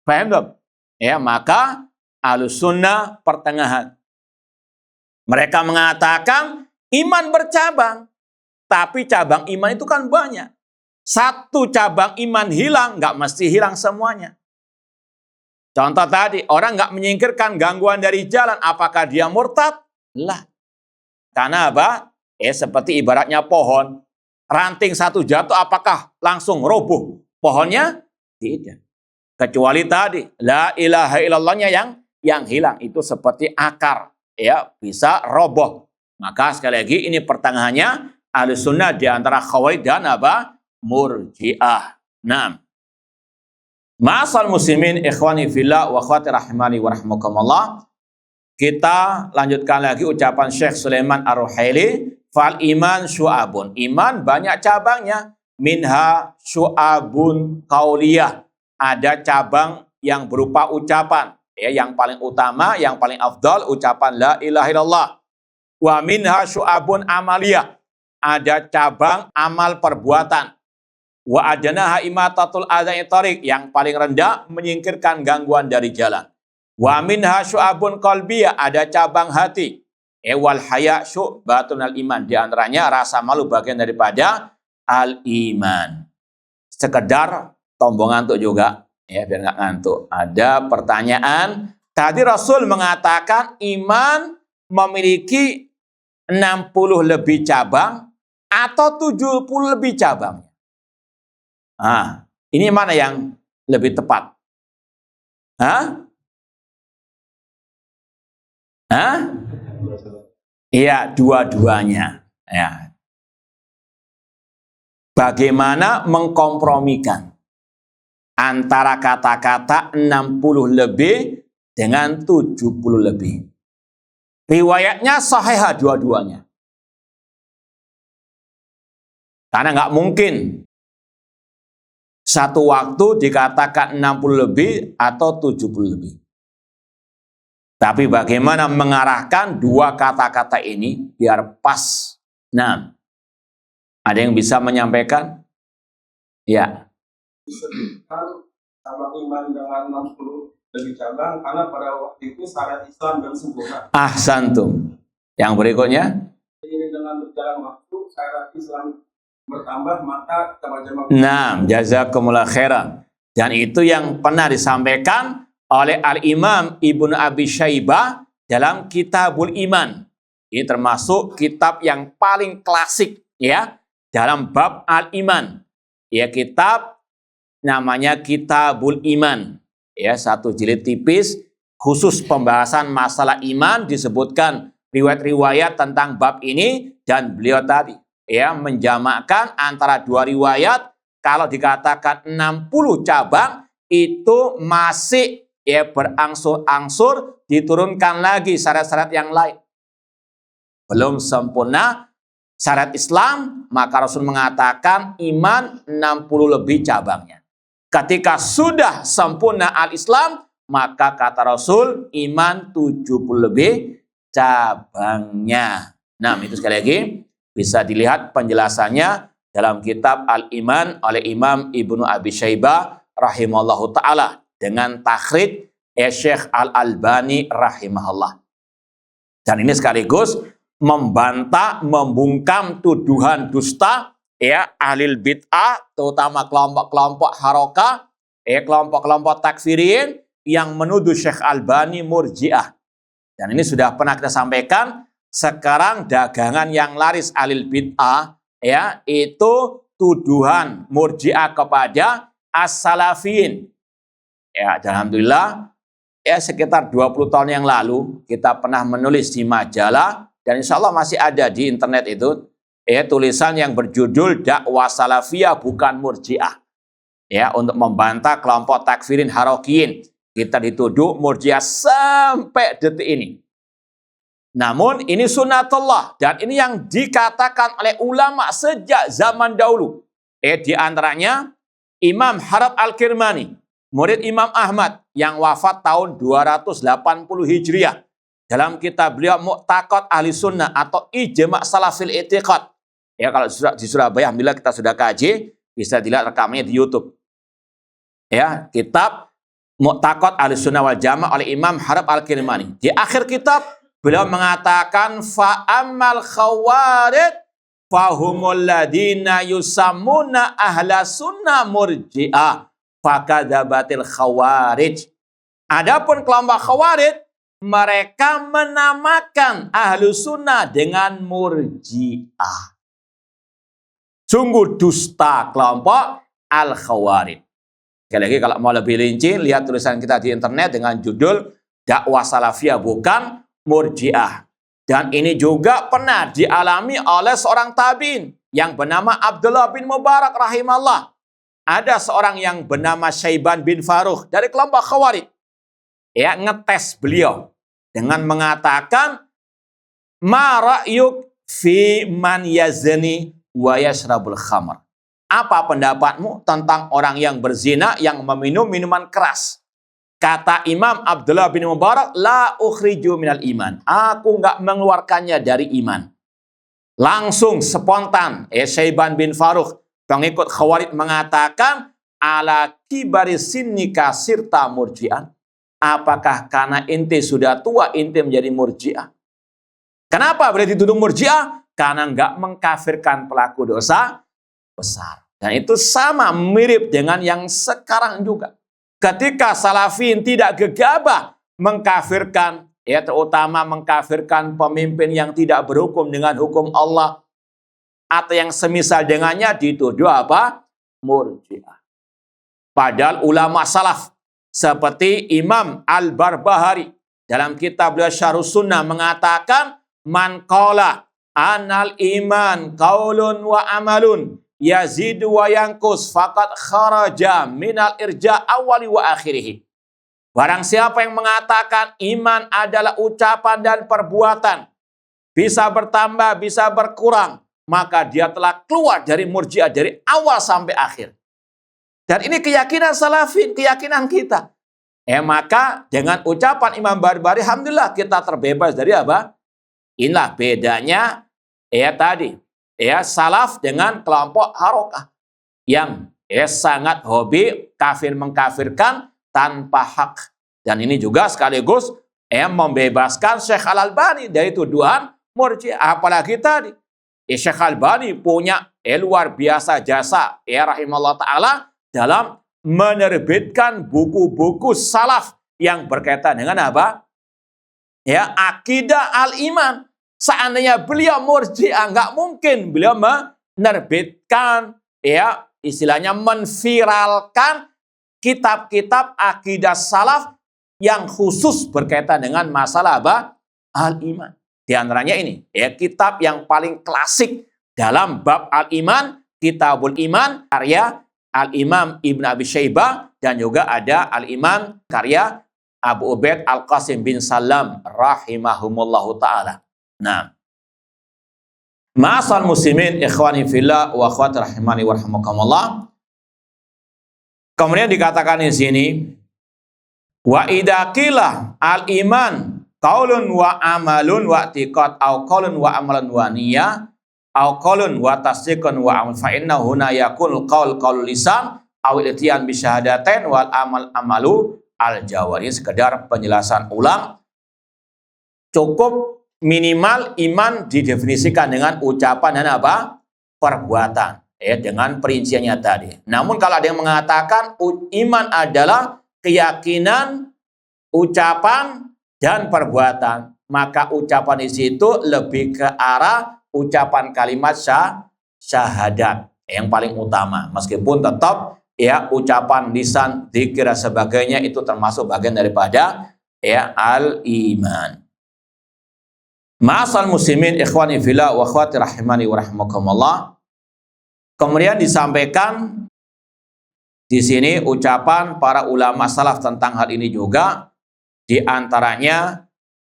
Paham dong? Ya, maka Ahlussunnah pertengahan. Mereka mengatakan iman bercabang. Tapi cabang iman itu kan banyak. Satu cabang iman hilang, nggak mesti hilang semuanya. Contoh tadi, orang nggak menyingkirkan gangguan dari jalan. Apakah dia murtad? Lah. Karena apa? Seperti ibaratnya pohon. Ranting satu jatuh, apakah langsung roboh pohonnya? Tidak. Kecuali tadi, la ilaha illallahnya yang hilang. Itu seperti akar. Ya, bisa roboh. Maka sekali lagi, ini pertengahannya Ahlussunnah di antara Khawarij dan apa? Murji'ah. Nah. Ma'asal muslimin ikhwani fillah wa akhwati rahimani wa rahmukumullah. Kita lanjutkan lagi ucapan Syekh Sulaiman Ar-Ruhaili, fal iman syu'abun. Iman banyak cabangnya. Minha syu'abun qauliyah. Ada cabang yang berupa ucapan. Ya, yang paling utama, yang paling afdal ucapan la ilaha illallah. Wa minha syu'abun amaliyah. Ada cabang amal perbuatan. Wa adanaha imatatul adhani tariq, yang paling rendah menyingkirkan gangguan dari jalan. Wa minha syu'abun qalbiyah, ada cabang hati. Wal haya syu'batun al iman, di antaranya rasa malu bagian daripada al iman. Sekedar tombol ngantuk juga, ya biar nggak ngantuk. Ada pertanyaan. Tadi Rasul mengatakan iman memiliki 60 lebih cabang atau 70 lebih cabang. Nah, ini mana yang lebih tepat? Iya, dua-duanya. Ya. Bagaimana mengkompromikan antara kata-kata 60 lebih dengan 70 lebih. Riwayatnya sahih dua-duanya. Karena nggak mungkin satu waktu dikatakan 60 lebih atau 70 lebih. Tapi bagaimana mengarahkan dua kata-kata ini biar pas. Nah, ada yang bisa menyampaikan? Ya. Disebutkan sama iman dengan 60 lebih cabang karena pada waktu itu syarat Islam belum sempurna. Ahsantum. Yang berikutnya? Jadi dengan berjalan waktu syarat Islam bertambah maka cabang-cabang. Nah, jazakumullah khairan. Dan itu yang pernah disampaikan oleh Al-Imam Ibnu Abi Syaibah dalam Kitabul Iman. Ini termasuk kitab yang paling klasik ya dalam bab Al-Iman. Ya, kitab namanya Kitabul Iman. Ya, satu jilid tipis khusus pembahasan masalah iman, disebutkan riwayat-riwayat tentang bab ini, dan beliau tadi ya menjamakkan antara dua riwayat. Kalau dikatakan 60 cabang itu masih ya berangsur-angsur diturunkan lagi syarat-syarat yang lain. Belum sempurna syariat Islam, maka Rasul mengatakan iman 60 lebih cabangnya. Ketika sudah sempurna al-Islam, maka kata Rasul iman 70 lebih cabangnya. Nah, itu sekali lagi bisa dilihat penjelasannya dalam kitab Al-Iman oleh Imam Ibnu Abi Syaibah rahimallahu ta'ala dengan takhrij Syekh Al-Albani rahimahullah. Dan ini sekaligus membantah, membungkam tuduhan dusta ya ahlil bid'ah, terutama kelompok-kelompok harokah, kelompok-kelompok takfirin yang menuduh Syekh Albani murji'ah. Dan ini sudah pernah kita sampaikan. Sekarang dagangan yang laris ahlil bid'ah ya itu tuduhan murji'ah kepada as-salafin. Ya, alhamdulillah ya sekitar 20 tahun yang lalu kita pernah menulis di majalah, dan insya Allah masih ada di internet itu tulisan yang berjudul dakwah salafiyah bukan murji'ah ya, untuk membantah kelompok takfirin harokiyin. Kita dituduh murji'ah sampai detik ini. Namun ini sunnatullah, dan ini yang dikatakan oleh ulama sejak zaman dahulu. Di antaranya Imam Harab Al-Kirmani, murid Imam Ahmad yang wafat tahun 280 Hijriah. Dalam kitab beliau Mu'taqad Ahli Sunnah atau Ijma' Salafil I'tiqad. Ya, kalau di Surabaya alhamdulillah kita sudah kaji, bisa dilihat rekamannya di YouTube. Ya, kitab Mu'taqad Ahli Sunnah wal Jamaah oleh Imam Harab Al-Kirmani. Di akhir kitab beliau mengatakan fa'amal khawarid fahumul ladina yusammuna ahla sunnah murji'ah fakadzabatil khawarij. Adapun kelompok khawarij, mereka menamakan ahlu sunnah dengan murji'ah. Sungguh dusta kelompok al-khawarij. Sekali lagi kalau mau lebih rinci, lihat tulisan kita di internet dengan judul dakwah salafiyah bukan murji'ah. Dan ini juga pernah dialami oleh seorang tabi'in yang bernama Abdullah bin Mubarak rahimahullah. Ada seorang yang bernama Syaiban bin Farukh dari kelompok khawarij. Ya, ngetes beliau dengan mengatakan ma ra'yuk fi man yazni wa yashrabul khamr. Apa pendapatmu tentang orang yang berzina yang meminum minuman keras? Kata Imam Abdullah bin Mubarak, la ukhriju minal iman. Aku enggak mengeluarkannya dari iman. Langsung spontan Syaiban bin Farukh, pengikut khawarij, mengatakan ala kibari sinnika sirta murji'an. Apakah karena ente sudah tua, ente menjadi murji'ah? Kenapa boleh dituduh murji'ah? Karena nggak mengkafirkan pelaku dosa besar. Dan itu sama mirip dengan yang sekarang juga. Ketika salafin tidak gegabah mengkafirkan, ya terutama mengkafirkan pemimpin yang tidak berhukum dengan hukum Allah, atau yang semisal dengannya, dituduh apa? Murji'ah. Padahal ulama salaf seperti Imam Al-Barbahari dalam kitab beliau Syarhus Sunnah mengatakan, man qala anal iman qaulun wa amalun yazidu wa yanqus faqad kharaja minal irja awali wa akhirih. Barang siapa yang mengatakan iman adalah ucapan dan perbuatan, bisa bertambah, bisa berkurang, maka dia telah keluar dari murji'ah dari awal sampai akhir. Dan ini keyakinan salafin, keyakinan kita. Maka dengan ucapan Imam Barbahari, alhamdulillah kita terbebas dari apa? Inilah bedanya tadi. Salaf dengan kelompok harokah yang sangat hobi kafir mengkafirkan tanpa hak. Dan ini juga sekaligus membebaskan Syekh Al-Albani dari tuduhan murji'ah. Apalagi tadi Syekh Al-Albani punya luar biasa jasa rahimahullah ta'ala dalam menerbitkan buku-buku salaf yang berkaitan dengan apa? Akidah al-iman. Seandainya beliau murji'ah, nggak mungkin beliau menerbitkan, istilahnya menviralkan kitab-kitab akidah salaf yang khusus berkaitan dengan masalah apa? Al-iman. Di antaranya ini, kitab yang paling klasik dalam bab al-iman, Kitabul Iman, karya Al-Imam Ibn Abi Syaibah, dan juga ada Al-Imam karya Abu Ubaid Al-Qasim bin Salam rahimahumullahu ta'ala. Nah, ma'asal muslimin ikhwani fillah wa akhwati rahimani wa rahimakumullah. Kemudian dikatakan di sini, wa idza qila al-iman qaulun wa amalun wa i'tiqad au qaulun wa amalan wa niyah au qaulun wa tasdiqun wa amal fa inna huna yakul qaul lisan au itiyan bi syahadatain wal amalu al jawari. Sekedar penjelasan ulang, cukup minimal iman didefinisikan dengan ucapan dan apa? Perbuatan, dengan perinciannya tadi. Namun kalau ada yang mengatakan iman adalah keyakinan, ucapan dan perbuatan, maka ucapan di situ lebih ke arah ucapan kalimat syahadat yang paling utama. Meskipun tetap ucapan lisan, zikir dan sebagainya itu termasuk bagian daripada al-iman. Ma'asal muslimin ikhwani fillah wa akhwati rahimani wa rahimakumullah. Kemudian disampaikan di sini ucapan para ulama salaf tentang hal ini juga, di antaranya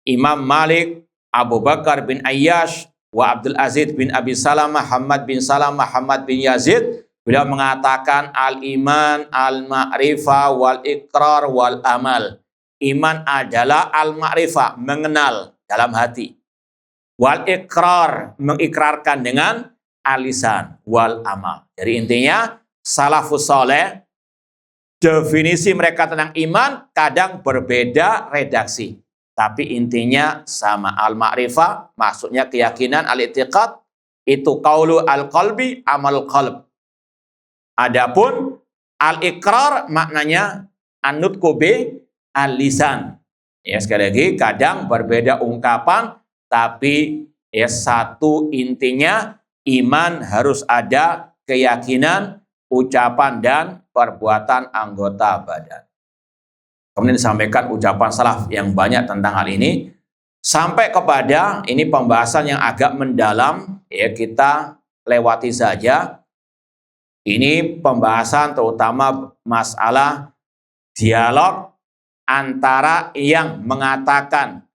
Imam Malik, Abu Bakar bin Ayyash, wa Abdul Aziz bin Abi Salamah, Hamad bin Salamah, Hamad bin Yazid. Beliau mengatakan al-iman al-ma'rifah wal ikrar wal amal. Iman adalah al-ma'rifah, mengenal dalam hati. Wal ikrar, mengikrarkan dengan alisan. Wal amal. Jadi intinya salafus soleh, definisi mereka tentang iman kadang berbeda redaksi. Tapi intinya sama. Al-ma'rifah maksudnya keyakinan, al-i'tiqad itu qaulu al-qalbi, amal qalb. Adapun al-iqrar maknanya an-nutqu bi al-lisan. Sekali lagi kadang berbeda ungkapan, tapi satu intinya iman harus ada keyakinan, ucapan dan perbuatan anggota badan. Kemudian disampaikan ucapan salaf yang banyak tentang hal ini, sampai kepada ini pembahasan yang agak mendalam, kita lewati saja. Ini pembahasan terutama masalah dialog antara yang mengatakan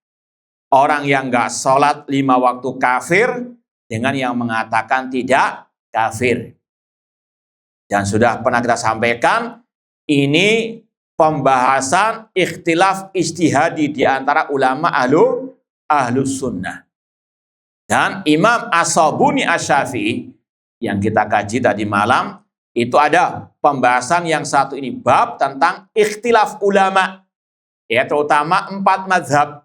orang yang nggak sholat 5 waktu kafir dengan yang mengatakan tidak kafir. Dan sudah pernah kita sampaikan, ini pembahasan ikhtilaf ijtihadi di antara ulama ahlus sunnah. Dan Imam As-Sabuni Asy-Syafi'i yang kita kaji tadi malam, itu ada pembahasan yang satu ini, bab tentang ikhtilaf ulama. ya terutama 4 mazhab.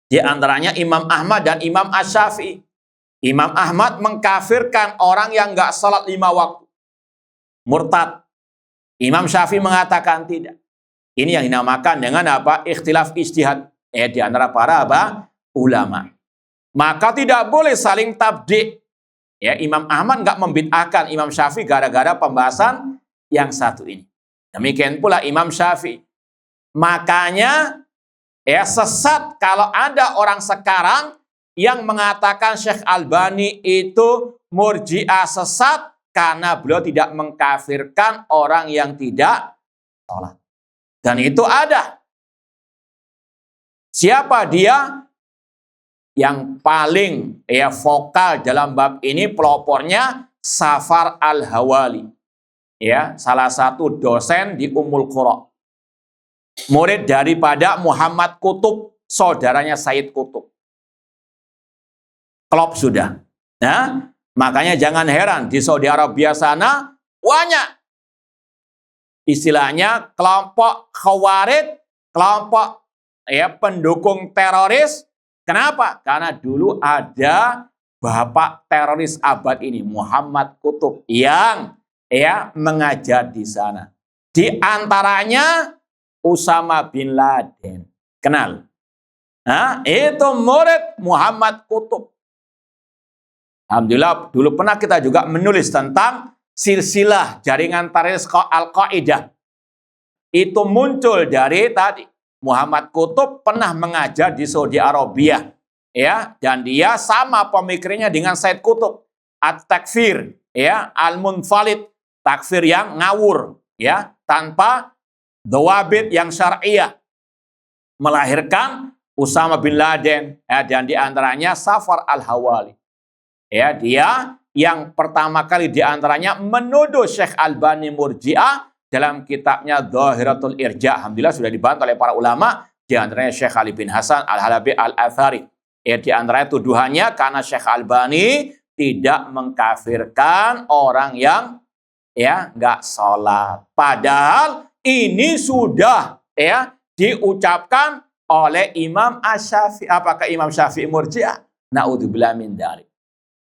Di antaranya Imam Ahmad dan Imam Asy-Syafi'i. Imam Ahmad mengkafirkan orang yang nggak sholat 5 waktu. Murtad. Imam Syafi'i mengatakan tidak. Ini yang dinamakan dengan apa? Ikhtilaf ijtihad. Di antara para ulama. Maka tidak boleh saling tabdi'. Ya, Imam Ahmad nggak membid'ahkan Imam Syafi'i gara-gara pembahasan yang satu ini. Demikian pula Imam Syafi'i. Makanya sesat kalau ada orang sekarang yang mengatakan Syekh Albani itu murji'ah sesat karena beliau tidak mengkafirkan orang yang tidak sholat. Dan itu ada. Siapa dia? Yang paling vokal dalam bab ini pelopornya Safar Al-Hawali. Ya, salah satu dosen di Ummul Qura. Murid daripada Muhammad Qutub, saudaranya Said Qutub. Klop sudah. Nah, makanya jangan heran di Saudi Arabia sana banyak istilahnya kelompok khawarij, kelompok pendukung teroris. Kenapa? Karena dulu ada bapak teroris abad ini, Muhammad Qutub, yang mengajar di sana. Di antaranya Usama bin Laden. Kenal? Nah, itu murid Muhammad Qutub. Alhamdulillah, dulu pernah kita juga menulis tentang silsilah jaringan teroris Al-Qaeda. Itu muncul dari tadi. Muhammad Qutub pernah mengajar di Saudi Arabia, dan dia sama pemikirannya dengan Said Qutub, at-takfir, al-munfalid, takfir yang ngawur, tanpa dawabit yang syariah, melahirkan Usama bin Laden, dan diantaranya Safar Al-Hawali, dia yang pertama kali diantaranya menuduh Syekh Albani murji'ah. Dalam kitabnya Dhahiratul Irja, alhamdulillah sudah dibantah oleh para ulama, di antaranya Syekh Ali bin Hasan Al-Halabi Al-Athari. Di antaranya tuduhannya karena Syekh Albani tidak mengkafirkan orang yang nggak sholat. Padahal ini sudah diucapkan oleh Imam Asy-Syafi'i. Apakah Imam Syafi'i murji'ah? Na'udzubillah min dzalik.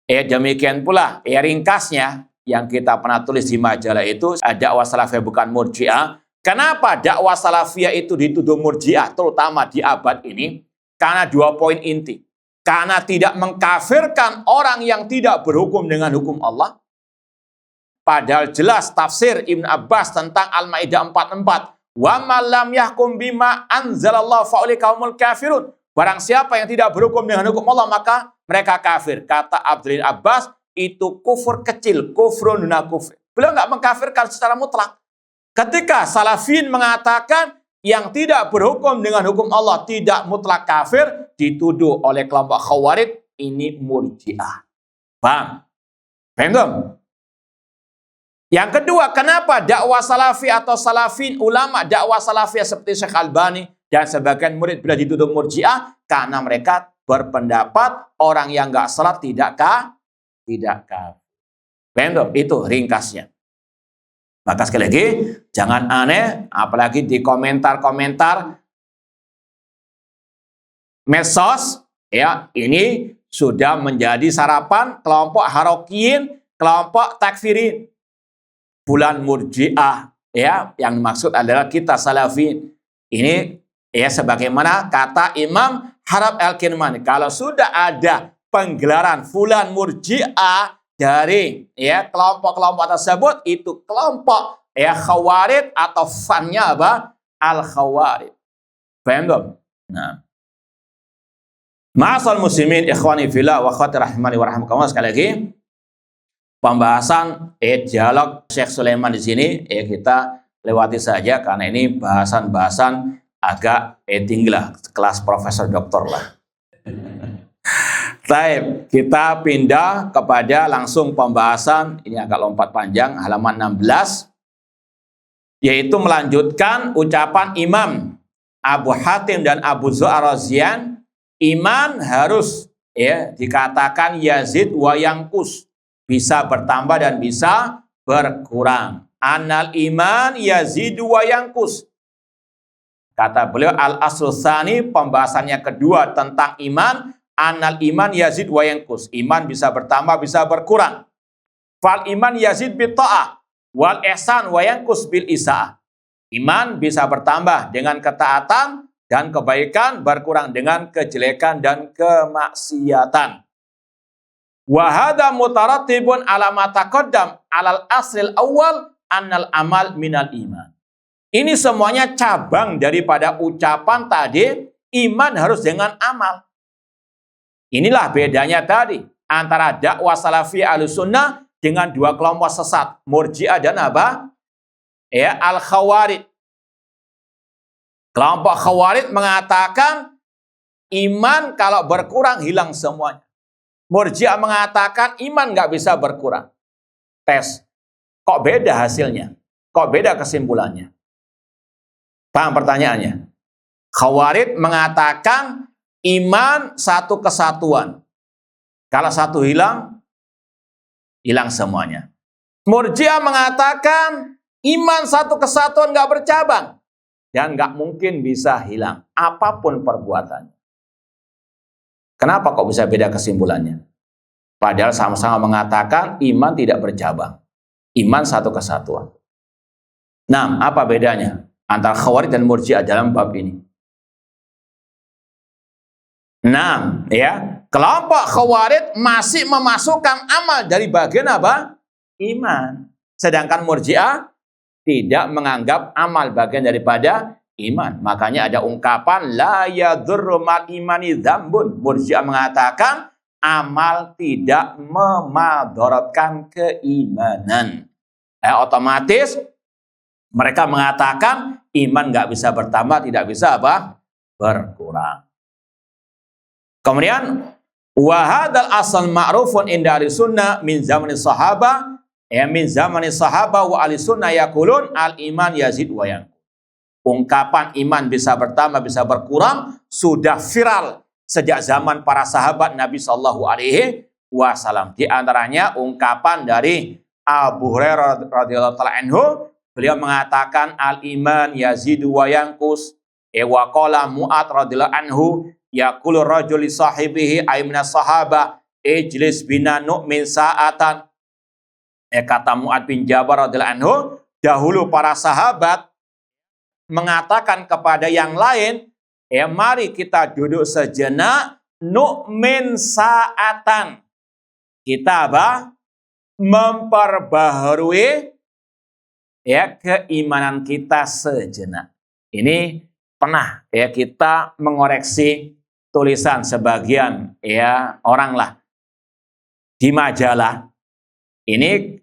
Demikian pula ringkasnya yang kita pernah tulis di majalah itu, dakwah salafiyah bukan murji'ah. Kenapa dakwah salafiyah itu dituduh murji'ah, terutama di abad ini? Karena 2 poin inti. Karena tidak mengkafirkan orang yang tidak berhukum dengan hukum Allah. Padahal jelas tafsir Ibn Abbas tentang Al-Maidah 44. Wa man lam yahkum bima anzalallahu fa ulaika humul kafirun. Barang siapa yang tidak berhukum dengan hukum Allah, maka mereka kafir. Kata Abdul Abbas, itu kufur kecil, kufrun duna kufur. Beliau nggak mengkafirkan secara mutlak. Ketika salafin mengatakan yang tidak berhukum dengan hukum Allah tidak mutlak kafir, dituduh oleh kelompok khawarij ini murji'ah. Paham? Paham? Yang kedua, kenapa dakwah salafi atau salafin ulama dakwah salafiyah seperti Syekh Albani dan sebagian murid bila dituduh murji'ah? Karena mereka berpendapat orang yang nggak salat tidak kafir. Itu ringkasnya. Maka sekali lagi, jangan aneh, apalagi di komentar-komentar medsos, ini sudah menjadi sarapan kelompok harokiyin, kelompok takfirin. Bulan murji'ah, yang maksud adalah kita salafin. Ini sebagaimana kata Imam Harab Al-Kirmani, kalau sudah ada penggelaran fulan murji'ah dari kelompok-kelompok tersebut, itu kelompok khawarij atau fannya apa? Al-khawarij. Paham dong? Nah. Ma'asal muslimin ikhwani fillah wa akhwati rahimani wa rahimakumullah, sekali lagi pembahasan dialog Syekh Sulaiman di sini kita lewati saja karena ini bahasan-bahasan agak tinggi lah, kelas profesor doktor lah. Baik, kita pindah kepada langsung pembahasan, ini agak lompat panjang, halaman 16, yaitu melanjutkan ucapan Imam Abu Hatim dan Abu Zur'ah Razian, iman harus dikatakan yazid wa yanqus, bisa bertambah dan bisa berkurang. Anal iman yazidu wa yanqus. Kata beliau, al-aslu tsani, pembahasannya kedua tentang iman, anal iman yazid wa yanqus. Iman bisa bertambah, bisa berkurang. Fal iman yazid bit ta'ah wal ihsan wa yanqus bil isaah. Iman bisa bertambah dengan ketaatan dan kebaikan, berkurang dengan kejelekan dan kemaksiatan. Wa hadza mutarattibun ala ma taqaddam alal aslil awal annal amal minal iman. Ini semuanya cabang daripada ucapan tadi, iman harus dengan amal. Inilah bedanya tadi antara dakwah salafi ahlussunnah dengan dua kelompok sesat, Murji'ah dan apa? Ya, al-Khawarij. Kelompok Khawarij mengatakan iman kalau berkurang hilang semuanya. Murji'ah mengatakan iman nggak bisa berkurang. Tes. Kok beda hasilnya? Kok beda kesimpulannya? Paham pertanyaannya? Khawarij mengatakan iman satu kesatuan. Kalau satu hilang, hilang semuanya. Murji'ah mengatakan iman satu kesatuan nggak bercabang. Dan nggak mungkin bisa hilang. Apapun perbuatannya. Kenapa kok bisa beda kesimpulannya? Padahal sama-sama mengatakan iman tidak bercabang. Iman satu kesatuan. Nah, apa bedanya antara Khawarij dan Murji'ah dalam bab ini? Nah, ya, kelompok Khawarij masih memasukkan amal dari bagian apa? Iman. Sedangkan Murji'ah tidak menganggap amal bagian daripada iman. Makanya ada ungkapan la yadurru mal imani dzambun. Murji'ah mengatakan amal tidak memadaratkan keimanan. Otomatis mereka mengatakan iman nggak bisa bertambah, tidak bisa apa? Berkurang. Kemudian wa hadzal asal ma'rufun inda ahli sunnah min zamani sahaba, min zamani sahaba wa ahli sunnah yaqulun al iman yazid wa yanqus. Ungkapan iman bisa bertambah, bisa berkurang sudah viral sejak zaman para sahabat Nabi Shallallahu Alaihi Wasallam. Di antaranya ungkapan dari Abu Hurairah radhiyallahu taala anhu, beliau mengatakan al iman yazidu wa yanqus. Wa qala Mu'ad radhiyallahu anhu yaqulu rajul li sahibihi aymina sahaba ijlis bina nu'min sa'atan. Kata Mu'ad bin Jabal radhiyallahu anhu, dahulu para sahabat mengatakan kepada yang lain, mari kita duduk sejenak, nu'min sa'atan. Kita apa? Memperbaharui keimanan kita sejenak. Ini pernah kita mengoreksi tulisan sebagian orang lah di majalah. Ini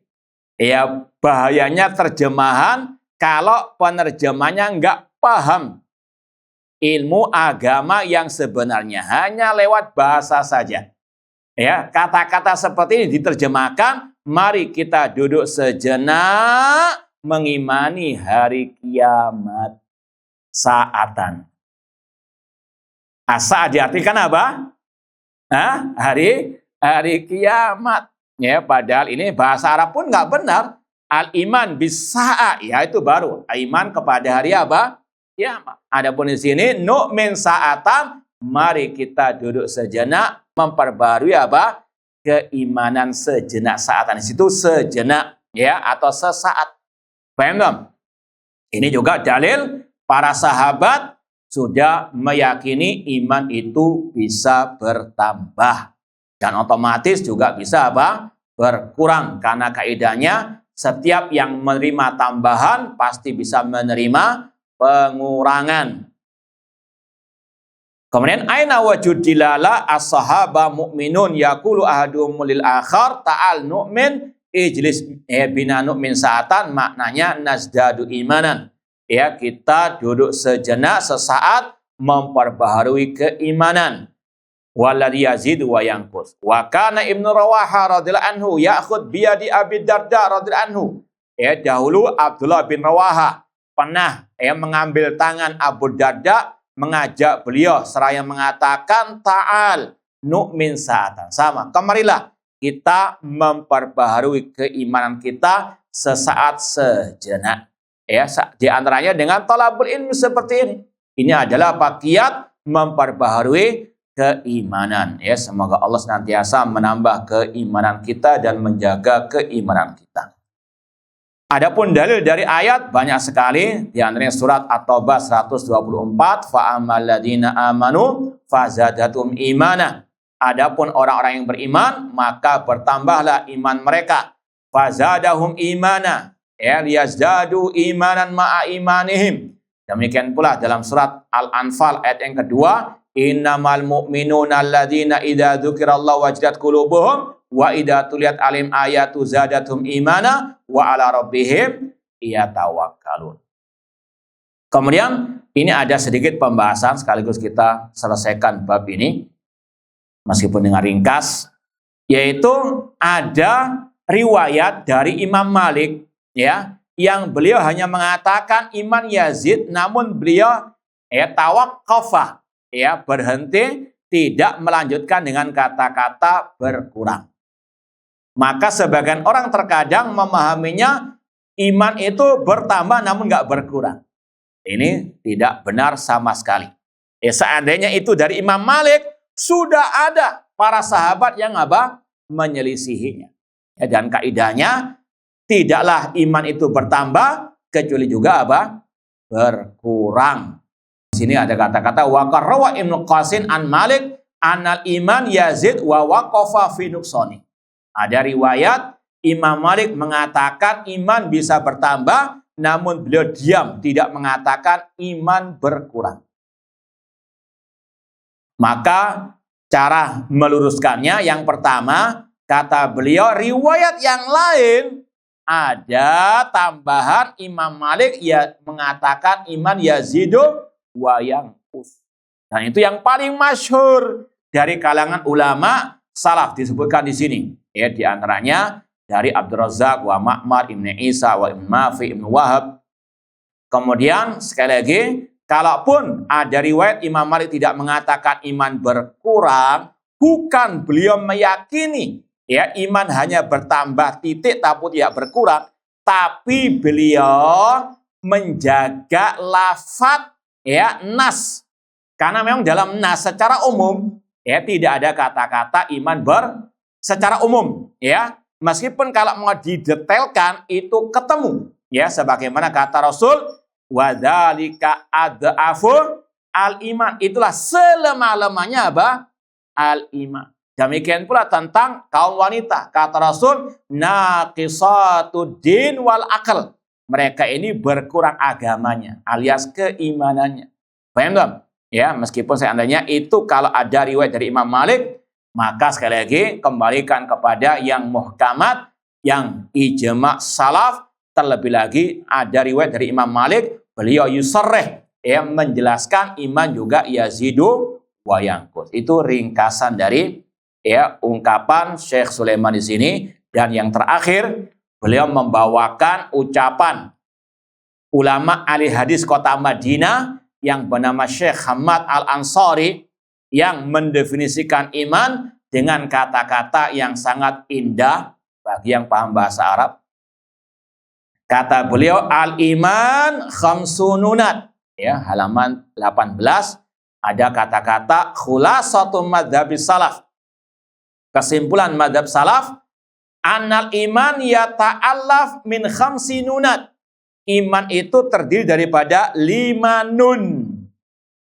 bahayanya terjemahan kalau penerjemahnya nggak paham ilmu agama yang sebenarnya, hanya lewat bahasa saja. Kata-kata seperti ini diterjemahkan, mari kita duduk sejenak mengimani hari kiamat saatan. Saat diartikan apa? Hari kiamat. Padahal ini bahasa Arab pun nggak benar. Al-iman bisa'a, itu baru iman kepada hari apa? Kiamat. Adapun di sini nu'min sa'atan, mari kita duduk sejenak memperbarui apa? Keimanan sejenak saatan. Di situ sejenak atau sesaat. Paham dong? Ini juga dalil para sahabat sudah meyakini iman itu bisa bertambah dan otomatis juga bisa apa? Berkurang, karena kaidahnya setiap yang menerima tambahan pasti bisa menerima pengurangan. Kemudian aina wajud dilala as-sahaba mu'minun yaqulu ahaduhum lil akhar ta'al nu'min ijlis bina nu'min sa'atan, maknanya nazdadu imanan. Kita duduk sejenak sesaat memperbaharui keimanan. Walladhi yazidu wa yanqus. Wa kana Ibnu Rawaha radhiyallahu anhu ya'khud biyadi Abi Darda radhiyallahu anhu. Dahulu Abdullah bin Rawaha pernah mengambil tangan Abu Darda, mengajak beliau seraya mengatakan ta'al nu'min sa'atan. Sama, kemarilah kita memperbaharui keimanan kita sesaat sejenak. Di antaranya dengan talabul ilmi seperti ini. Ini adalah kiat memperbaharui keimanan. Ya, semoga Allah senantiasa menambah keimanan kita dan menjaga keimanan kita. Adapun dalil dari ayat banyak sekali, di antaranya surat At-Taubah 124, fa'amal ladina amanu fazadatum imana. Adapun orang-orang yang beriman, maka bertambahlah iman mereka. Fazadahum imana, ya liyazdadu imanan ma'a imanihim. Demikian pula dalam surat Al-Anfal ayat yang kedua, innamal mu'minuna alladhina idza dzukirallahu wajilat qulubuhum wa idza tuliyat alim ayatu zadatum imana wa ala rabbihim yatawakkalun. Kemudian ini ada sedikit pembahasan sekaligus kita selesaikan bab ini meskipun dengan ringkas, yaitu ada riwayat dari Imam Malik ya yang beliau hanya mengatakan iman Yazid, namun beliau tawaqqafa ya berhenti, tidak melanjutkan dengan kata-kata berkurang. Maka sebagian orang terkadang memahaminya iman itu bertambah namun nggak berkurang. Ini tidak benar sama sekali. Seandainya itu dari Imam Malik, sudah ada para sahabat yang menyelisihinya. Dan kaidahnya tidaklah iman itu bertambah kecuali juga berkurang. Di sini ada kata-kata wa qarrawa Ibnu Qasim an Malik anal iman yazid wa waqafa fi nuqsani. Ada riwayat Imam Malik mengatakan iman bisa bertambah, namun beliau diam, tidak mengatakan iman berkurang. Maka cara meluruskannya yang pertama, kata beliau riwayat yang lain ada tambahan Imam Malik ya mengatakan iman yazidu wa yanqus. Dan itu yang paling masyhur dari kalangan ulama salaf disebutkan di sini. Ya, di antaranya dari Abdul Razzaq wa Ma'mar Ibn Isa wa Ibn Mafi Ibn Wahab. Kemudian sekali lagi, kalaupun ada riwayat Imam Malik tidak mengatakan iman berkurang, bukan beliau meyakini ya iman hanya bertambah titik tapi tidak berkurang, tapi beliau menjaga lafaz ya nas. Karena memang dalam nas secara umum ya tidak ada kata-kata iman secara umum ya. Meskipun kalau mau didetailkan itu ketemu ya sebagaimana kata Rasul wadzalika ad'afu al-iman, itulah selemah-lemahnya al-iman. Demikian pula tentang kaum wanita, kata Rasul naqisatud din wal aql, mereka ini berkurang agamanya alias keimanannya. Paham enggak? Ya, meskipun seandainya itu kalau ada riwayat dari Imam Malik, maka sekali lagi kembalikan kepada yang muhkamat, yang ijma' salaf. Terlebih lagi ada riwayat dari Imam Malik, beliau yusarrih ya menjelaskan iman juga yazidu wa yanqus. Itu ringkasan dari ya ungkapan Syekh Sulaiman di sini. Dan yang terakhir, beliau membawakan ucapan ulama ahli hadis kota Madinah yang bernama Syekh Hamad Al-Ansari yang mendefinisikan iman dengan kata-kata yang sangat indah bagi yang paham bahasa Arab. Kata beliau al-iman khamsununat ya, halaman 18 ada kata-kata khulasatu madzhabis salaf. Kesimpulan madzhab salaf, annal iman yata'allaf min khamsinunat. Iman itu terdiri daripada 5 nun.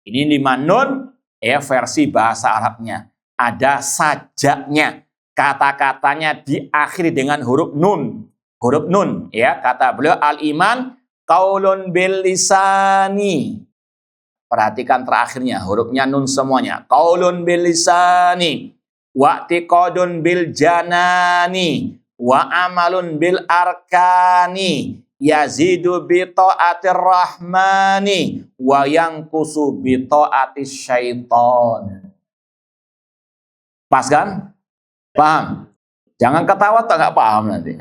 Ini 5 nun ya versi bahasa Arabnya. Ada sajaknya. Kata-katanya diakhiri dengan huruf nun. Huruf nun ya, kata beliau al-iman qaulun bil lisani. Perhatikan terakhirnya, hurufnya nun semuanya. Qaulun bil lisani wa i'tiqadun bil janani wa amalun bil arkani yazidu bi ta'atir rahmani wa yanqusu bi ta'atis syaitan. Pas kan? Paham? Jangan ketawa tak nggak paham nanti.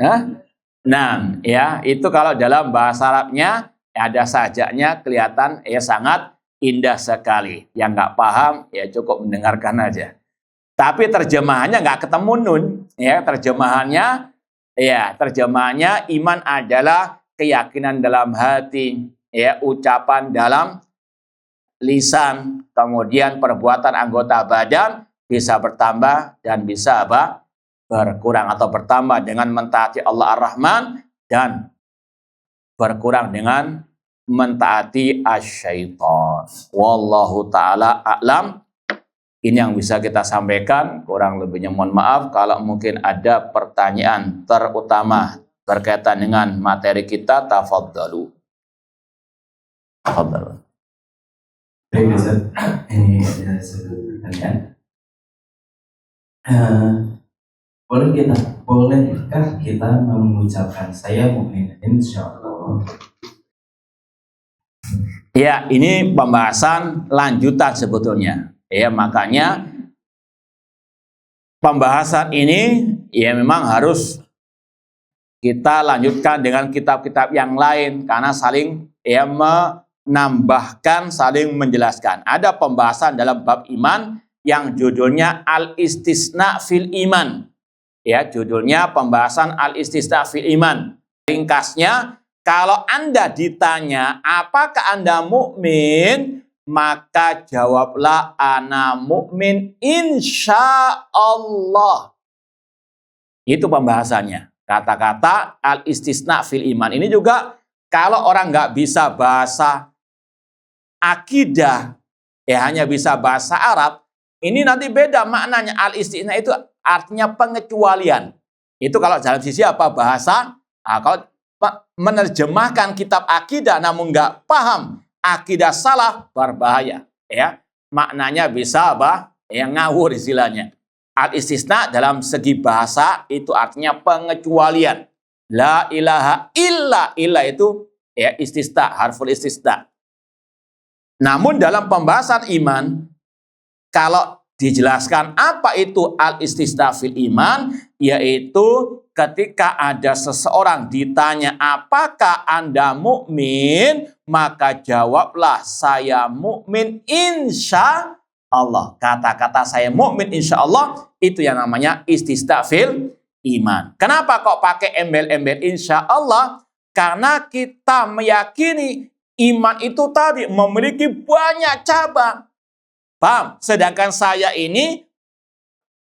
Nah, ya itu kalau dalam bahasa Arabnya ada sajaknya kelihatan ya sangat indah sekali. Yang nggak paham ya cukup mendengarkan aja. Tapi terjemahannya nggak ketemu nun. Ya terjemahannya iman adalah keyakinan dalam hati, ya ucapan dalam lisan, kemudian perbuatan anggota badan bisa bertambah dan bisa apa? Berkurang atau bertambah dengan mentaati Allah Ar-Rahman dan berkurang dengan mentaati asyaiton. Wallahu ta'ala a'lam. Ini yang bisa kita sampaikan. Kurang lebihnya mohon maaf. Kalau mungkin ada pertanyaan terutama berkaitan dengan materi kita, tafadhalu. Tafadhalu. Baik, Ustaz. Ini ada satu pertanyaan. Bolehkah kita mengucapkan saya mukmin insyaallah? Ya, ini pembahasan lanjutan sebetulnya. Ya, makanya pembahasan ini ya memang harus kita lanjutkan dengan kitab-kitab yang lain karena saling ya menambahkan, saling menjelaskan. Ada pembahasan dalam bab iman yang judulnya Al-Istisna fil Iman. Ya, judulnya pembahasan Al-Istisna fil Iman. Ringkasnya, kalau Anda ditanya apakah Anda mukmin, maka jawablah ana mukmin insya Allah. Itu pembahasannya. Kata-kata al-istisna fil iman ini juga kalau orang nggak bisa bahasa akidah, ya hanya bisa bahasa Arab, ini nanti beda maknanya. Al-istisna itu artinya pengecualian. Itu kalau dalam sisi apa bahasa. Kalau menerjemahkan kitab akidah namun nggak paham akidah salaf, berbahaya. Ya, maknanya bisa apa? Yang ngawur istilahnya. Al-istisna dalam segi bahasa itu artinya pengecualian. La ilaha illa itu ya istisna, harful istisna. Namun dalam pembahasan iman, kalau dijelaskan apa itu al-istisna fil iman, yaitu ketika ada seseorang ditanya apakah Anda mukmin, maka jawablah saya mukmin insya Allah. Kata-kata saya mukmin insya Allah itu yang namanya istisna fil iman. Kenapa kok pakai embel-embel insya Allah? Karena kita meyakini iman itu tadi memiliki banyak cabang. Paham? Sedangkan saya ini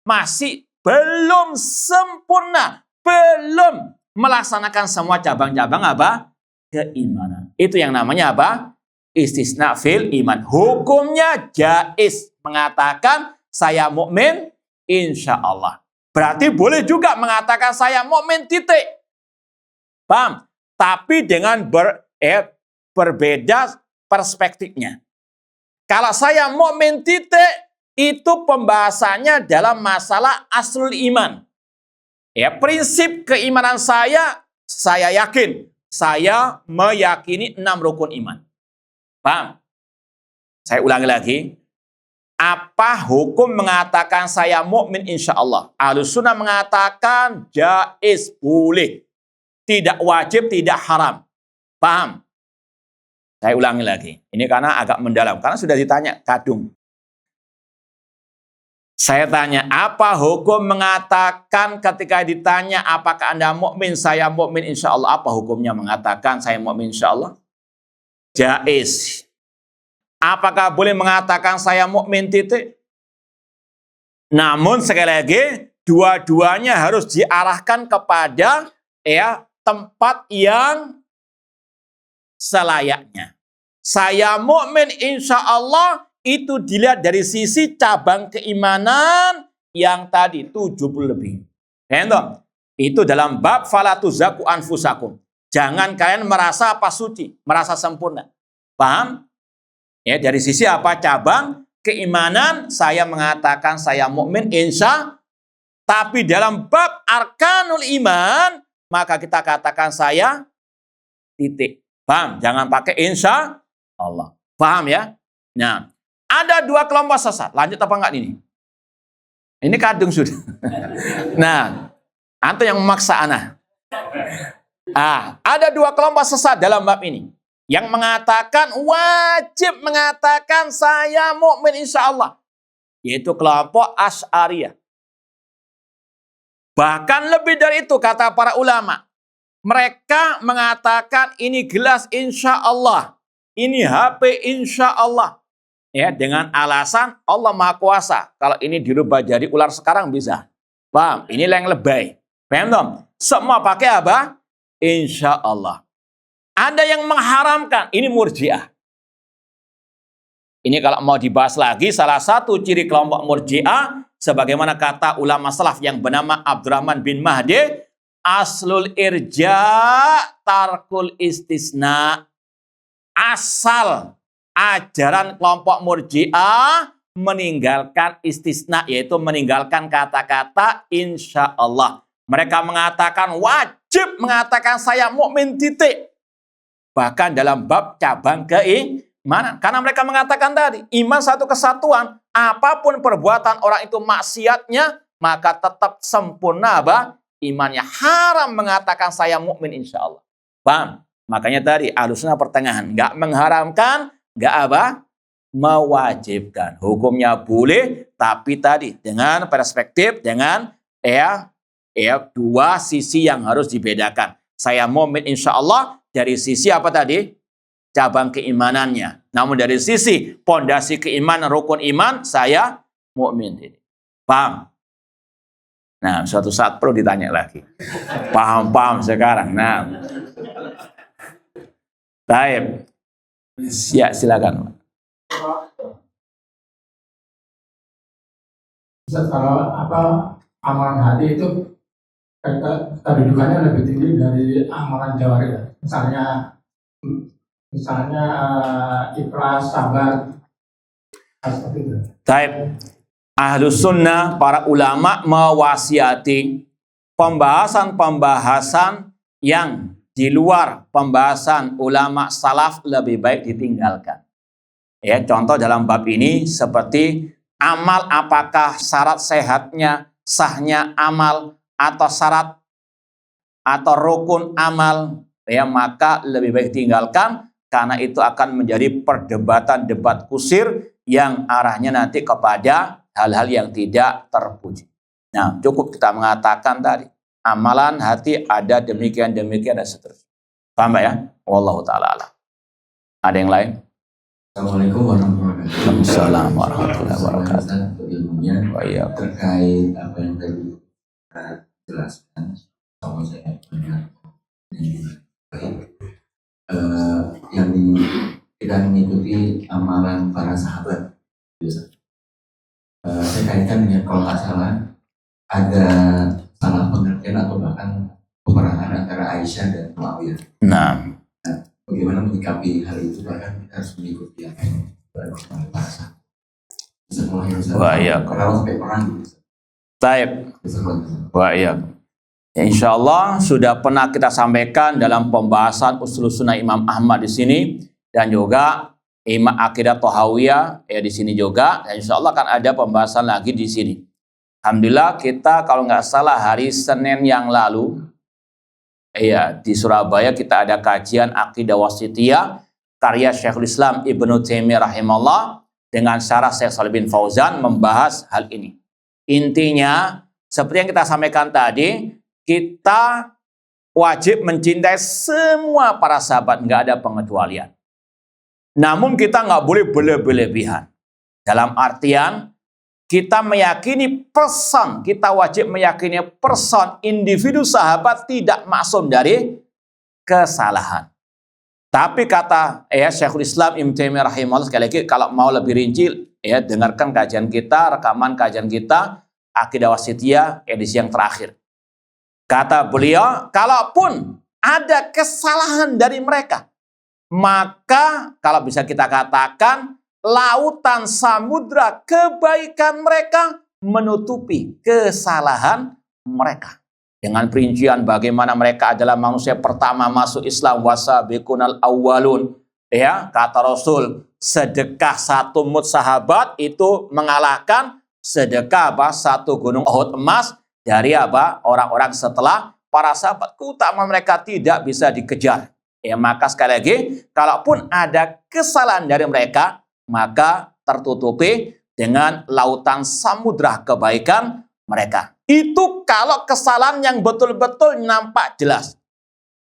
masih belum sempurna, belum melaksanakan semua cabang-cabang apa? Keimanan. Itu yang namanya apa? Istisna fil iman. Hukumnya jaiz, mengatakan saya mukmin insya Allah. Berarti boleh juga mengatakan saya mukmin titik. Paham? Tapi dengan berbeda perspektifnya. Kalau saya mukmin titik, itu pembahasannya dalam masalah aslul iman. Ya, prinsip keimanan saya yakin. Saya meyakini 6 rukun iman. Paham? Saya ulangi lagi. Apa hukum mengatakan saya mukmin insya Allah? Ahlussunnah mengatakan jaiz, boleh. Tidak wajib, tidak haram. Paham? Saya ulangi lagi. Ini karena agak mendalam. Karena sudah ditanya kadung. Saya tanya, apa hukum mengatakan ketika ditanya apakah Anda mukmin, saya mukmin insya Allah. Apa hukumnya mengatakan saya mukmin insya Allah? Jaiz. Apakah boleh mengatakan saya mukmin titik? Namun sekali lagi, dua-duanya harus diarahkan kepada ya tempat yang selayaknya. Saya mukmin insya Allah itu dilihat dari sisi cabang keimanan yang tadi 70 lebih. Entah? Itu dalam bab fala tuzaku anfusakum. Jangan kalian merasa apa suci, merasa sempurna. Paham? Ya, dari sisi apa cabang keimanan saya mengatakan saya mukmin insya. Tapi dalam bab arkanul iman maka kita katakan saya titik. Paham? Jangan pakai insya Allah. Paham ya? Nah, ada 2 kelompok sesat. Lanjut apa enggak ini? Ini kadung sudah. Nah, antum yang memaksa ana. Ada 2 kelompok sesat dalam bab ini. Yang mengatakan wajib mengatakan saya mukmin insya Allah. Yaitu kelompok Asy'ariyah. Bahkan lebih dari itu kata para ulama. Mereka mengatakan ini gelas insya Allah. Ini HP insya Allah. ya dengan alasan Allah Maha Kuasa. Kalau ini dirubah jadi ular sekarang bisa. Paham? Ini yang lebay. Paham dong? Semua pakai apa? Insya Allah. Ada yang mengharamkan. Ini Murji'ah. Ini kalau mau dibahas lagi, salah satu ciri kelompok Murji'ah, sebagaimana kata ulama salaf yang bernama Abdurrahman bin Mahdi, aslul irja tarkul istisna. Asal ajaran kelompok Murji'ah meninggalkan istisna, yaitu meninggalkan kata-kata insya Allah. Mereka mengatakan wajib mengatakan saya mukmin titik. Bahkan dalam bab cabang keimanan. Karena mereka mengatakan tadi, iman satu kesatuan. Apapun perbuatan orang itu maksiatnya, maka tetap sempurna apa? Imannya. Haram mengatakan saya mukmin insya Allah. Paham? Makanya tadi Ahlussunnah pertengahan. Nggak mengharamkan, nggak apa? Mewajibkan. Hukumnya boleh, tapi tadi dengan perspektif, dengan dua sisi yang harus dibedakan. Saya mukmin insya Allah dari sisi apa tadi? Cabang keimanannya. Namun dari sisi pondasi keimanan, rukun iman, saya mukmin. Paham? Nah, suatu saat perlu ditanya lagi. Paham sekarang. Nah, baik. Ya, silakan. Kalau amalan hati itu kedudukannya lebih tinggi dari amalan jawari. Misalnya ikhlas, sabar, seperti itu. Baik. Ahlus sunnah, para ulama mewasiati pembahasan-pembahasan yang di luar pembahasan ulama salaf lebih baik ditinggalkan. Ya, contoh dalam bab ini seperti amal, apakah syarat sehatnya, sahnya amal, atau syarat atau rukun amal, ya maka lebih baik tinggalkan, karena itu akan menjadi perdebatan debat kusir yang arahnya nanti kepada hal-hal yang tidak terpuji. Nah, cukup kita mengatakan tadi, amalan hati ada demikian dan seterusnya. Paham ya? Wallahu ta'ala alam. Ada yang lain? Assalamualaikum warahmatullahi wabarakatuh. Waalaikumsalam warahmatullahi wabarakatuh. Ilmunya terkait apa yang tadi kita jelaskan, sama saya benar yang kita mengikuti amalan para sahabat. Saya kaitkan dengan kalau nggak salah ada salah pengertian atau bahkan peperangan antara Aisyah dan Muawiyah. Nah, Bagaimana menyikapi hal itu, bahkan kita harus mengikuti apa yang dilakukan oleh para sahabat. Wah, iya. Kalau sampai perang gitu. baik. Wah, iya. Ya, insya Allah sudah pernah kita sampaikan dalam pembahasan usul sunnah Imam Ahmad di sini, dan juga Imam Aqidah Thahawiyah ya di sini juga. Dan insya Allah akan ada pembahasan lagi di sini. Alhamdulillah kita kalau nggak salah hari Senin yang lalu, ya di Surabaya kita ada kajian Aqidah Wasithiyah karya Syekhul Islam Ibnu Taimiyah rahimahullah dengan syarah Syekh Shalih bin Fauzan membahas hal ini. Intinya seperti yang kita sampaikan tadi, kita wajib mencintai semua para sahabat, nggak ada pengecualian. Namun kita nggak boleh berlebihan. Dalam artian kita meyakini person, kita wajib meyakini person, individu sahabat tidak maksum dari kesalahan. Tapi kata Syekhul Islam Ibnu Taimiyah rahimahullah, sekali lagi kalau mau lebih rinci ya dengarkan kajian kita, rekaman kajian kita Aqidah Wasithiyah edisi yang terakhir. Kata beliau, kalaupun ada kesalahan dari mereka, maka kalau bisa kita katakan lautan samudra kebaikan mereka menutupi kesalahan mereka. Dengan perincian bagaimana mereka adalah manusia pertama masuk Islam, wasabiqunal awwalun. Ya, kata Rasul, sedekah satu mud sahabat itu mengalahkan sedekah satu gunung Uhud emas dari orang-orang setelah para sahabat. Keutamaan mereka tidak bisa dikejar. Ya, maka sekali lagi, kalaupun ada kesalahan dari mereka, maka tertutupi dengan lautan samudra kebaikan mereka. Itu kalau kesalahan yang betul-betul nampak jelas.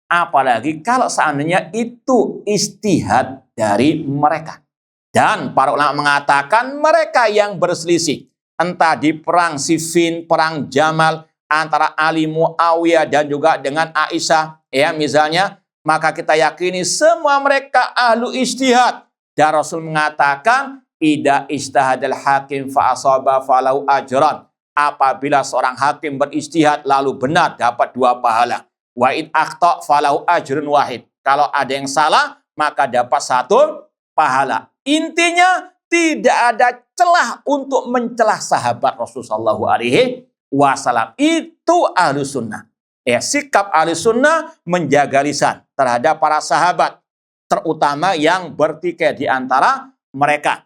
Apalagi kalau seandainya itu ijtihad dari mereka. Dan para ulama mengatakan mereka yang berselisih, entah di perang Siffin, perang Jamal, antara Ali Muawiyah dan juga dengan Aisyah, ya misalnya, maka kita yakini semua mereka ahlu ijtihad. Dan Rasul mengatakan, idza ijtahadal hakim fa asaba falahu ajran. Apabila seorang hakim berijtihad lalu benar, dapat 2 pahala. Wa in akhta falahu ajrun wahid. Kalau ada yang salah, maka dapat 1 pahala. Intinya tidak ada celah untuk mencelah sahabat Rasulullah SAW. Itu ahlu sunnah. Ya, sikap ahlu sunnah menjaga lisan terhadap para sahabat, terutama yang bertikai di antara mereka.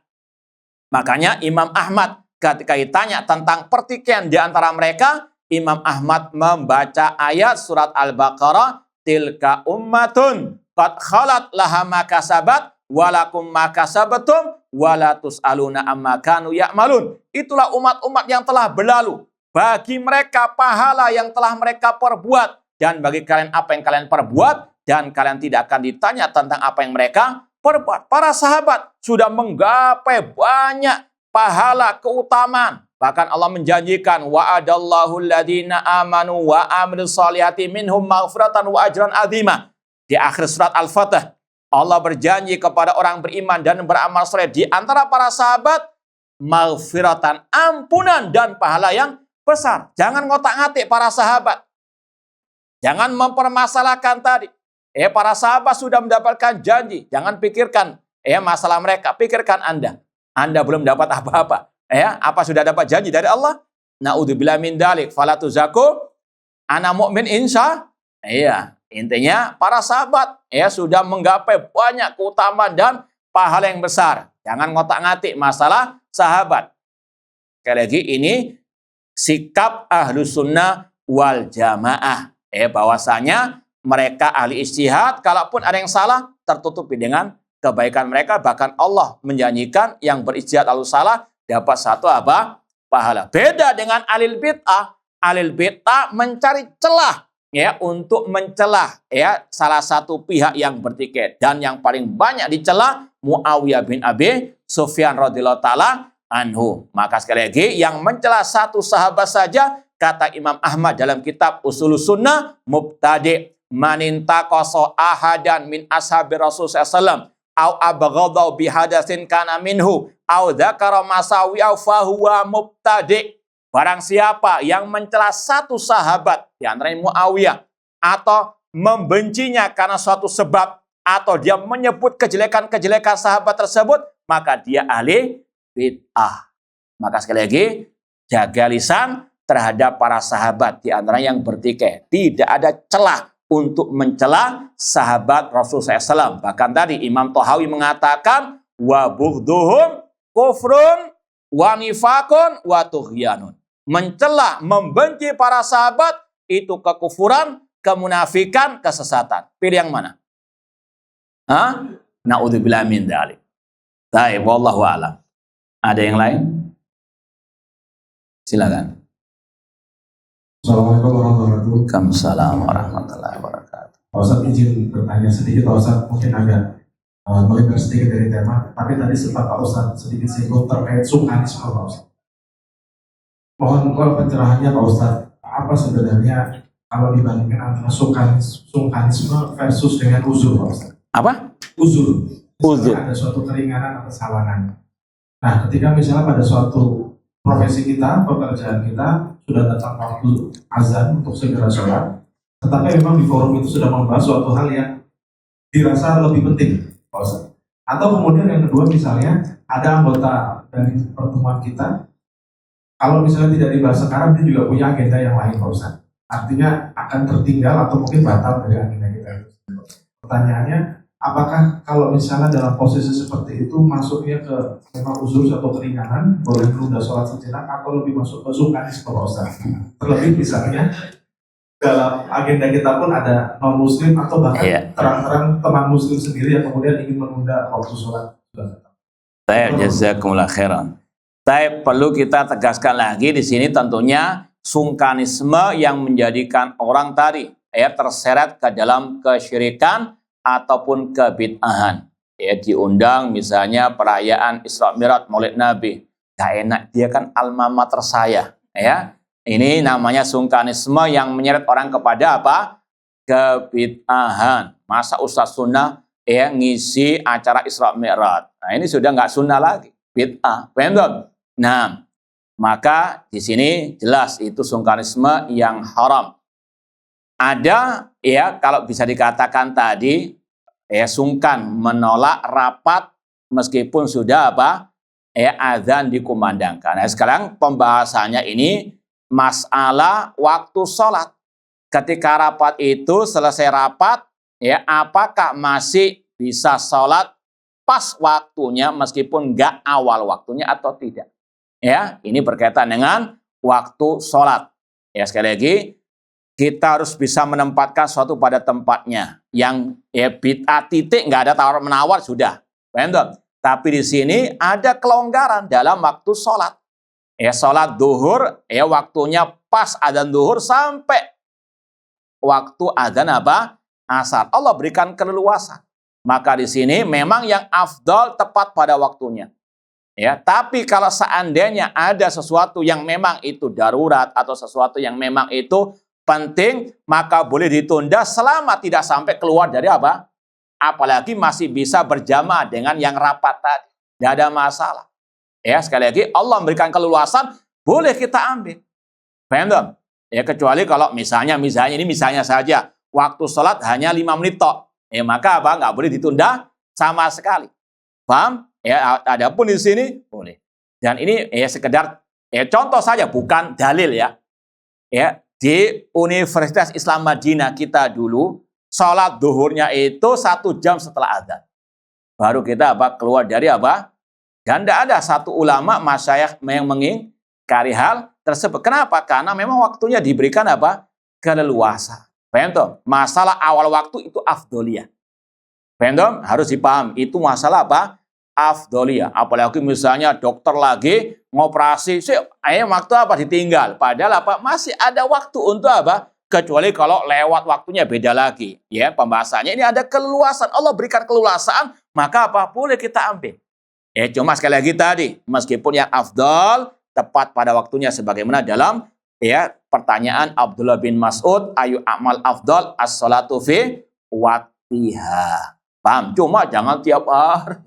Makanya Imam Ahmad ketika ditanya tentang pertikaian di antara mereka, Imam Ahmad membaca ayat surat Al-Baqarah, tilka ummatun qad khalat laha ma kasabat walakum ma kasabatum wala tus'aluna amma kanu ya'malun. Itulah umat-umat yang telah berlalu. Bagi mereka pahala yang telah mereka perbuat, dan bagi kalian apa yang kalian perbuat, dan kalian tidak akan ditanya tentang apa yang mereka perbuat. Para sahabat sudah menggapai banyak pahala keutamaan. Bahkan Allah menjanjikan wa'adallahu alladhina amanu wa amilus solihati minhum maghfiratan wa ajran azima. Di akhir surat Al-Fatih, Allah berjanji kepada orang beriman dan beramal saleh di antara para sahabat maghfiratan, ampunan dan pahala yang besar. Jangan ngotak-ngatik para sahabat. Jangan mempermasalahkan tadi. Para sahabat sudah mendapatkan janji. Jangan pikirkan masalah mereka. Pikirkan Anda. Anda belum dapat apa-apa. Apa sudah dapat janji dari Allah? Na'udzubillah min dalik. Fala tuzaku ana mu'min insya. Intinya para sahabat sudah menggapai banyak keutamaan dan pahala yang besar. Jangan ngotak-ngatik masalah sahabat. Sekali lagi ini sikap ahlu sunnah wal jamaah. Bahwasanya mereka ahli ijtihad, kalaupun ada yang salah tertutupi dengan kebaikan mereka. Bahkan Allah menjanjikan yang berijtihad lalu salah dapat 1 pahala. Beda dengan alil bid'ah. Alil bid'ah mencari celah untuk mencelah salah satu pihak yang bertikai, dan yang paling banyak dicela Muawiyah bin Abi Sufyan radhiyallahu taala anhu. Maka sekali lagi yang mencela satu sahabat saja, kata Imam Ahmad dalam kitab Ushulus Sunnah, mubtadi' manintaqasa ahadan min ashabi Rasul sallallahu au abghadau bihadatsin kana minhu au dzakara masawi'u fahuwa mubtadi'. Barang siapa yang mencela satu sahabat di antaranya Muawiyah, atau membencinya karena suatu sebab, atau dia menyebut kejelekan-kejelekan sahabat tersebut, maka dia ahli bid'ah. Maka sekali lagi, jaga lisan terhadap para sahabat di antara yang bertikai. Tidak ada celah untuk mencela sahabat Rasulullah SAW. Bahkan tadi Imam Thahawi mengatakan, wa bughduhum kufrun wa nifakun wa tughyanun. Mencela, membenci para sahabat itu kekufuran, kemunafikan, kesesatan. Pilih yang mana? Na'udzubillah min dzalik. Baik, wallahu a'lam. Ada yang lain? Silakan. Assalamualaikum warahmatullahi wabarakatuh. Waalaikumsalam warahmatullahi wabarakatuh. Pak Ustadz izin bertanya sedikit, Pak Ustadz mungkin agak melebar sedikit dari tema, tapi tadi sempat Pak Ustadz sedikit singgung terkait sungkanisme, Pak Ustadz. Mohon pencerahannya Pak Ustadz, apa sebenarnya kalau dibandingkan antara sungkanisme versus dengan uzur, Pak Ustadz? Apa? Uzur. Uzur. Ada suatu keringanan atau kesalahan. Nah, ketika misalnya pada suatu profesi kita, pekerjaan kita, sudah datang waktu azan untuk segera sholat, tetapi memang di forum itu sudah membahas suatu hal yang dirasa lebih penting, Pak Ustadz. Atau kemudian yang kedua misalnya, ada anggota dari pertemuan kita, kalau misalnya tidak dibahas sekarang, dia juga punya agenda yang lain, Pak Ustadz. Artinya akan tertinggal atau mungkin batal dari agenda kita. Pertanyaannya, apakah kalau misalnya dalam posisi seperti itu masuknya ke memang uzur atau keringanan, boleh menunda sholat sejenak, atau lebih masuk ke sungkanisme, Pak Ustadz? Terlebih misalnya dalam agenda kita pun ada non muslim atau bahkan terang-terang teman muslim sendiri yang kemudian ingin menunda waktu sholat. Baik, jazakumullah khairan. Tapi perlu kita tegaskan lagi di sini tentunya sungkanisme yang menjadikan orang tadi terseret ke dalam kesyirikan ataupun kebid'ahan. ya diundang misalnya perayaan Isra Mi'raj Maulid Nabi. Gak enak, dia kan alma mater saya, ya. Ini namanya sungkanisme yang menyeret orang kepada apa? Kebid'ahan. Masa Ustaz sunnah ya ngisi acara Isra Mi'raj. Nah, ini sudah nggak sunnah lagi, bid'ah. Paham? Nah, maka di sini jelas itu sungkanisme yang haram. Ada ya kalau bisa dikatakan tadi ya sungkan menolak rapat meskipun sudah apa? Ya azan dikumandangkan. Nah, sekarang pembahasannya ini masalah waktu sholat. Ketika rapat itu selesai rapat, ya apakah masih bisa sholat pas waktunya meskipun nggak awal waktunya atau tidak? Ya, ini berkaitan dengan waktu sholat. Ya sekali lagi, kita harus bisa menempatkan suatu pada tempatnya. Yang ya bid'ah titik nggak ada tawar menawar sudah. Paham? Tapi di sini ada kelonggaran dalam waktu sholat. Ya sholat duhur, ya waktunya pas adzan duhur sampai waktu adzan apa? Asar. Allah berikan keleluasan. Maka di sini memang yang afdal tepat pada waktunya. Ya, tapi kalau seandainya ada sesuatu yang memang itu darurat atau sesuatu yang memang itu penting, maka boleh ditunda selama tidak sampai keluar dari apa? Apalagi masih bisa berjamaah dengan yang rapat tadi. Tidak ada masalah. Ya, sekali lagi Allah memberikan keleluasan, boleh kita ambil. Paham dong? Ya, kecuali kalau misalnya ini misalnya saja waktu sholat hanya 5 menit tok. Ya, maka apa? Nggak boleh ditunda sama sekali. Paham? Ya, adapun di sini boleh. Dan ini ya sekedar ya contoh saja, bukan dalil ya. Ya, di Universitas Islam Madinah kita dulu sholat duhurnya itu 1 jam setelah adzan. Baru kita apa keluar dari apa? Dan tidak ada satu ulama masyayikh yang mengingkari hal tersebut. Kenapa? Karena memang waktunya diberikan apa? Keleluasa. Paham toh? Masalah awal waktu itu afdoliyah. Paham toh? Harus dipaham. Itu masalah apa? Afdoliyah. Apalagi misalnya dokter lagi ngoperasi, waktu apa ditinggal. Padahal apa? Masih ada waktu untuk apa? Kecuali kalau lewat waktunya beda lagi. Ya, pembahasannya ini ada keleluasan. Allah berikan keleluasan, maka apa? Boleh kita ambil. Ya, cuma sekali lagi tadi, meskipun yang afdal tepat pada waktunya sebagaimana dalam ya pertanyaan Abdullah bin Mas'ud, ayu amal afdal as-salatu fi waqtiha. Paham? Cuma jangan tiap hari.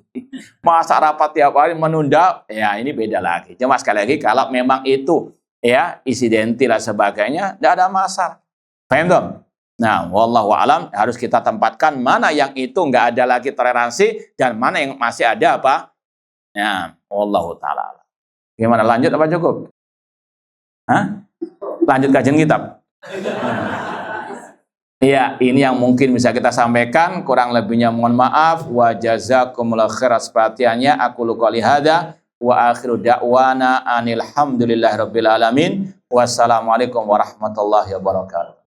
Masa rapat tiap hari menunda, ya ini beda lagi. Cuma sekali lagi kalau memang itu ya insidentil dan sebagainya, tidak ada masalah. Paham dong? Nah, wallahu alam harus kita tempatkan mana yang itu nggak ada lagi toleransi dan mana yang masih ada apa? Nah, wallahu taala. Gimana, lanjut apa cukup? Hah? Lanjut kajian kitab. Iya, ini yang mungkin bisa kita sampaikan. Kurang lebihnya mohon maaf. Wa jazakumullahu khairan atas perhatiannya. Aku qouli hadza wa akhiru da'wana anil hamdulillahirabbil alamin. Wassalamualaikum warahmatullahi wabarakatuh.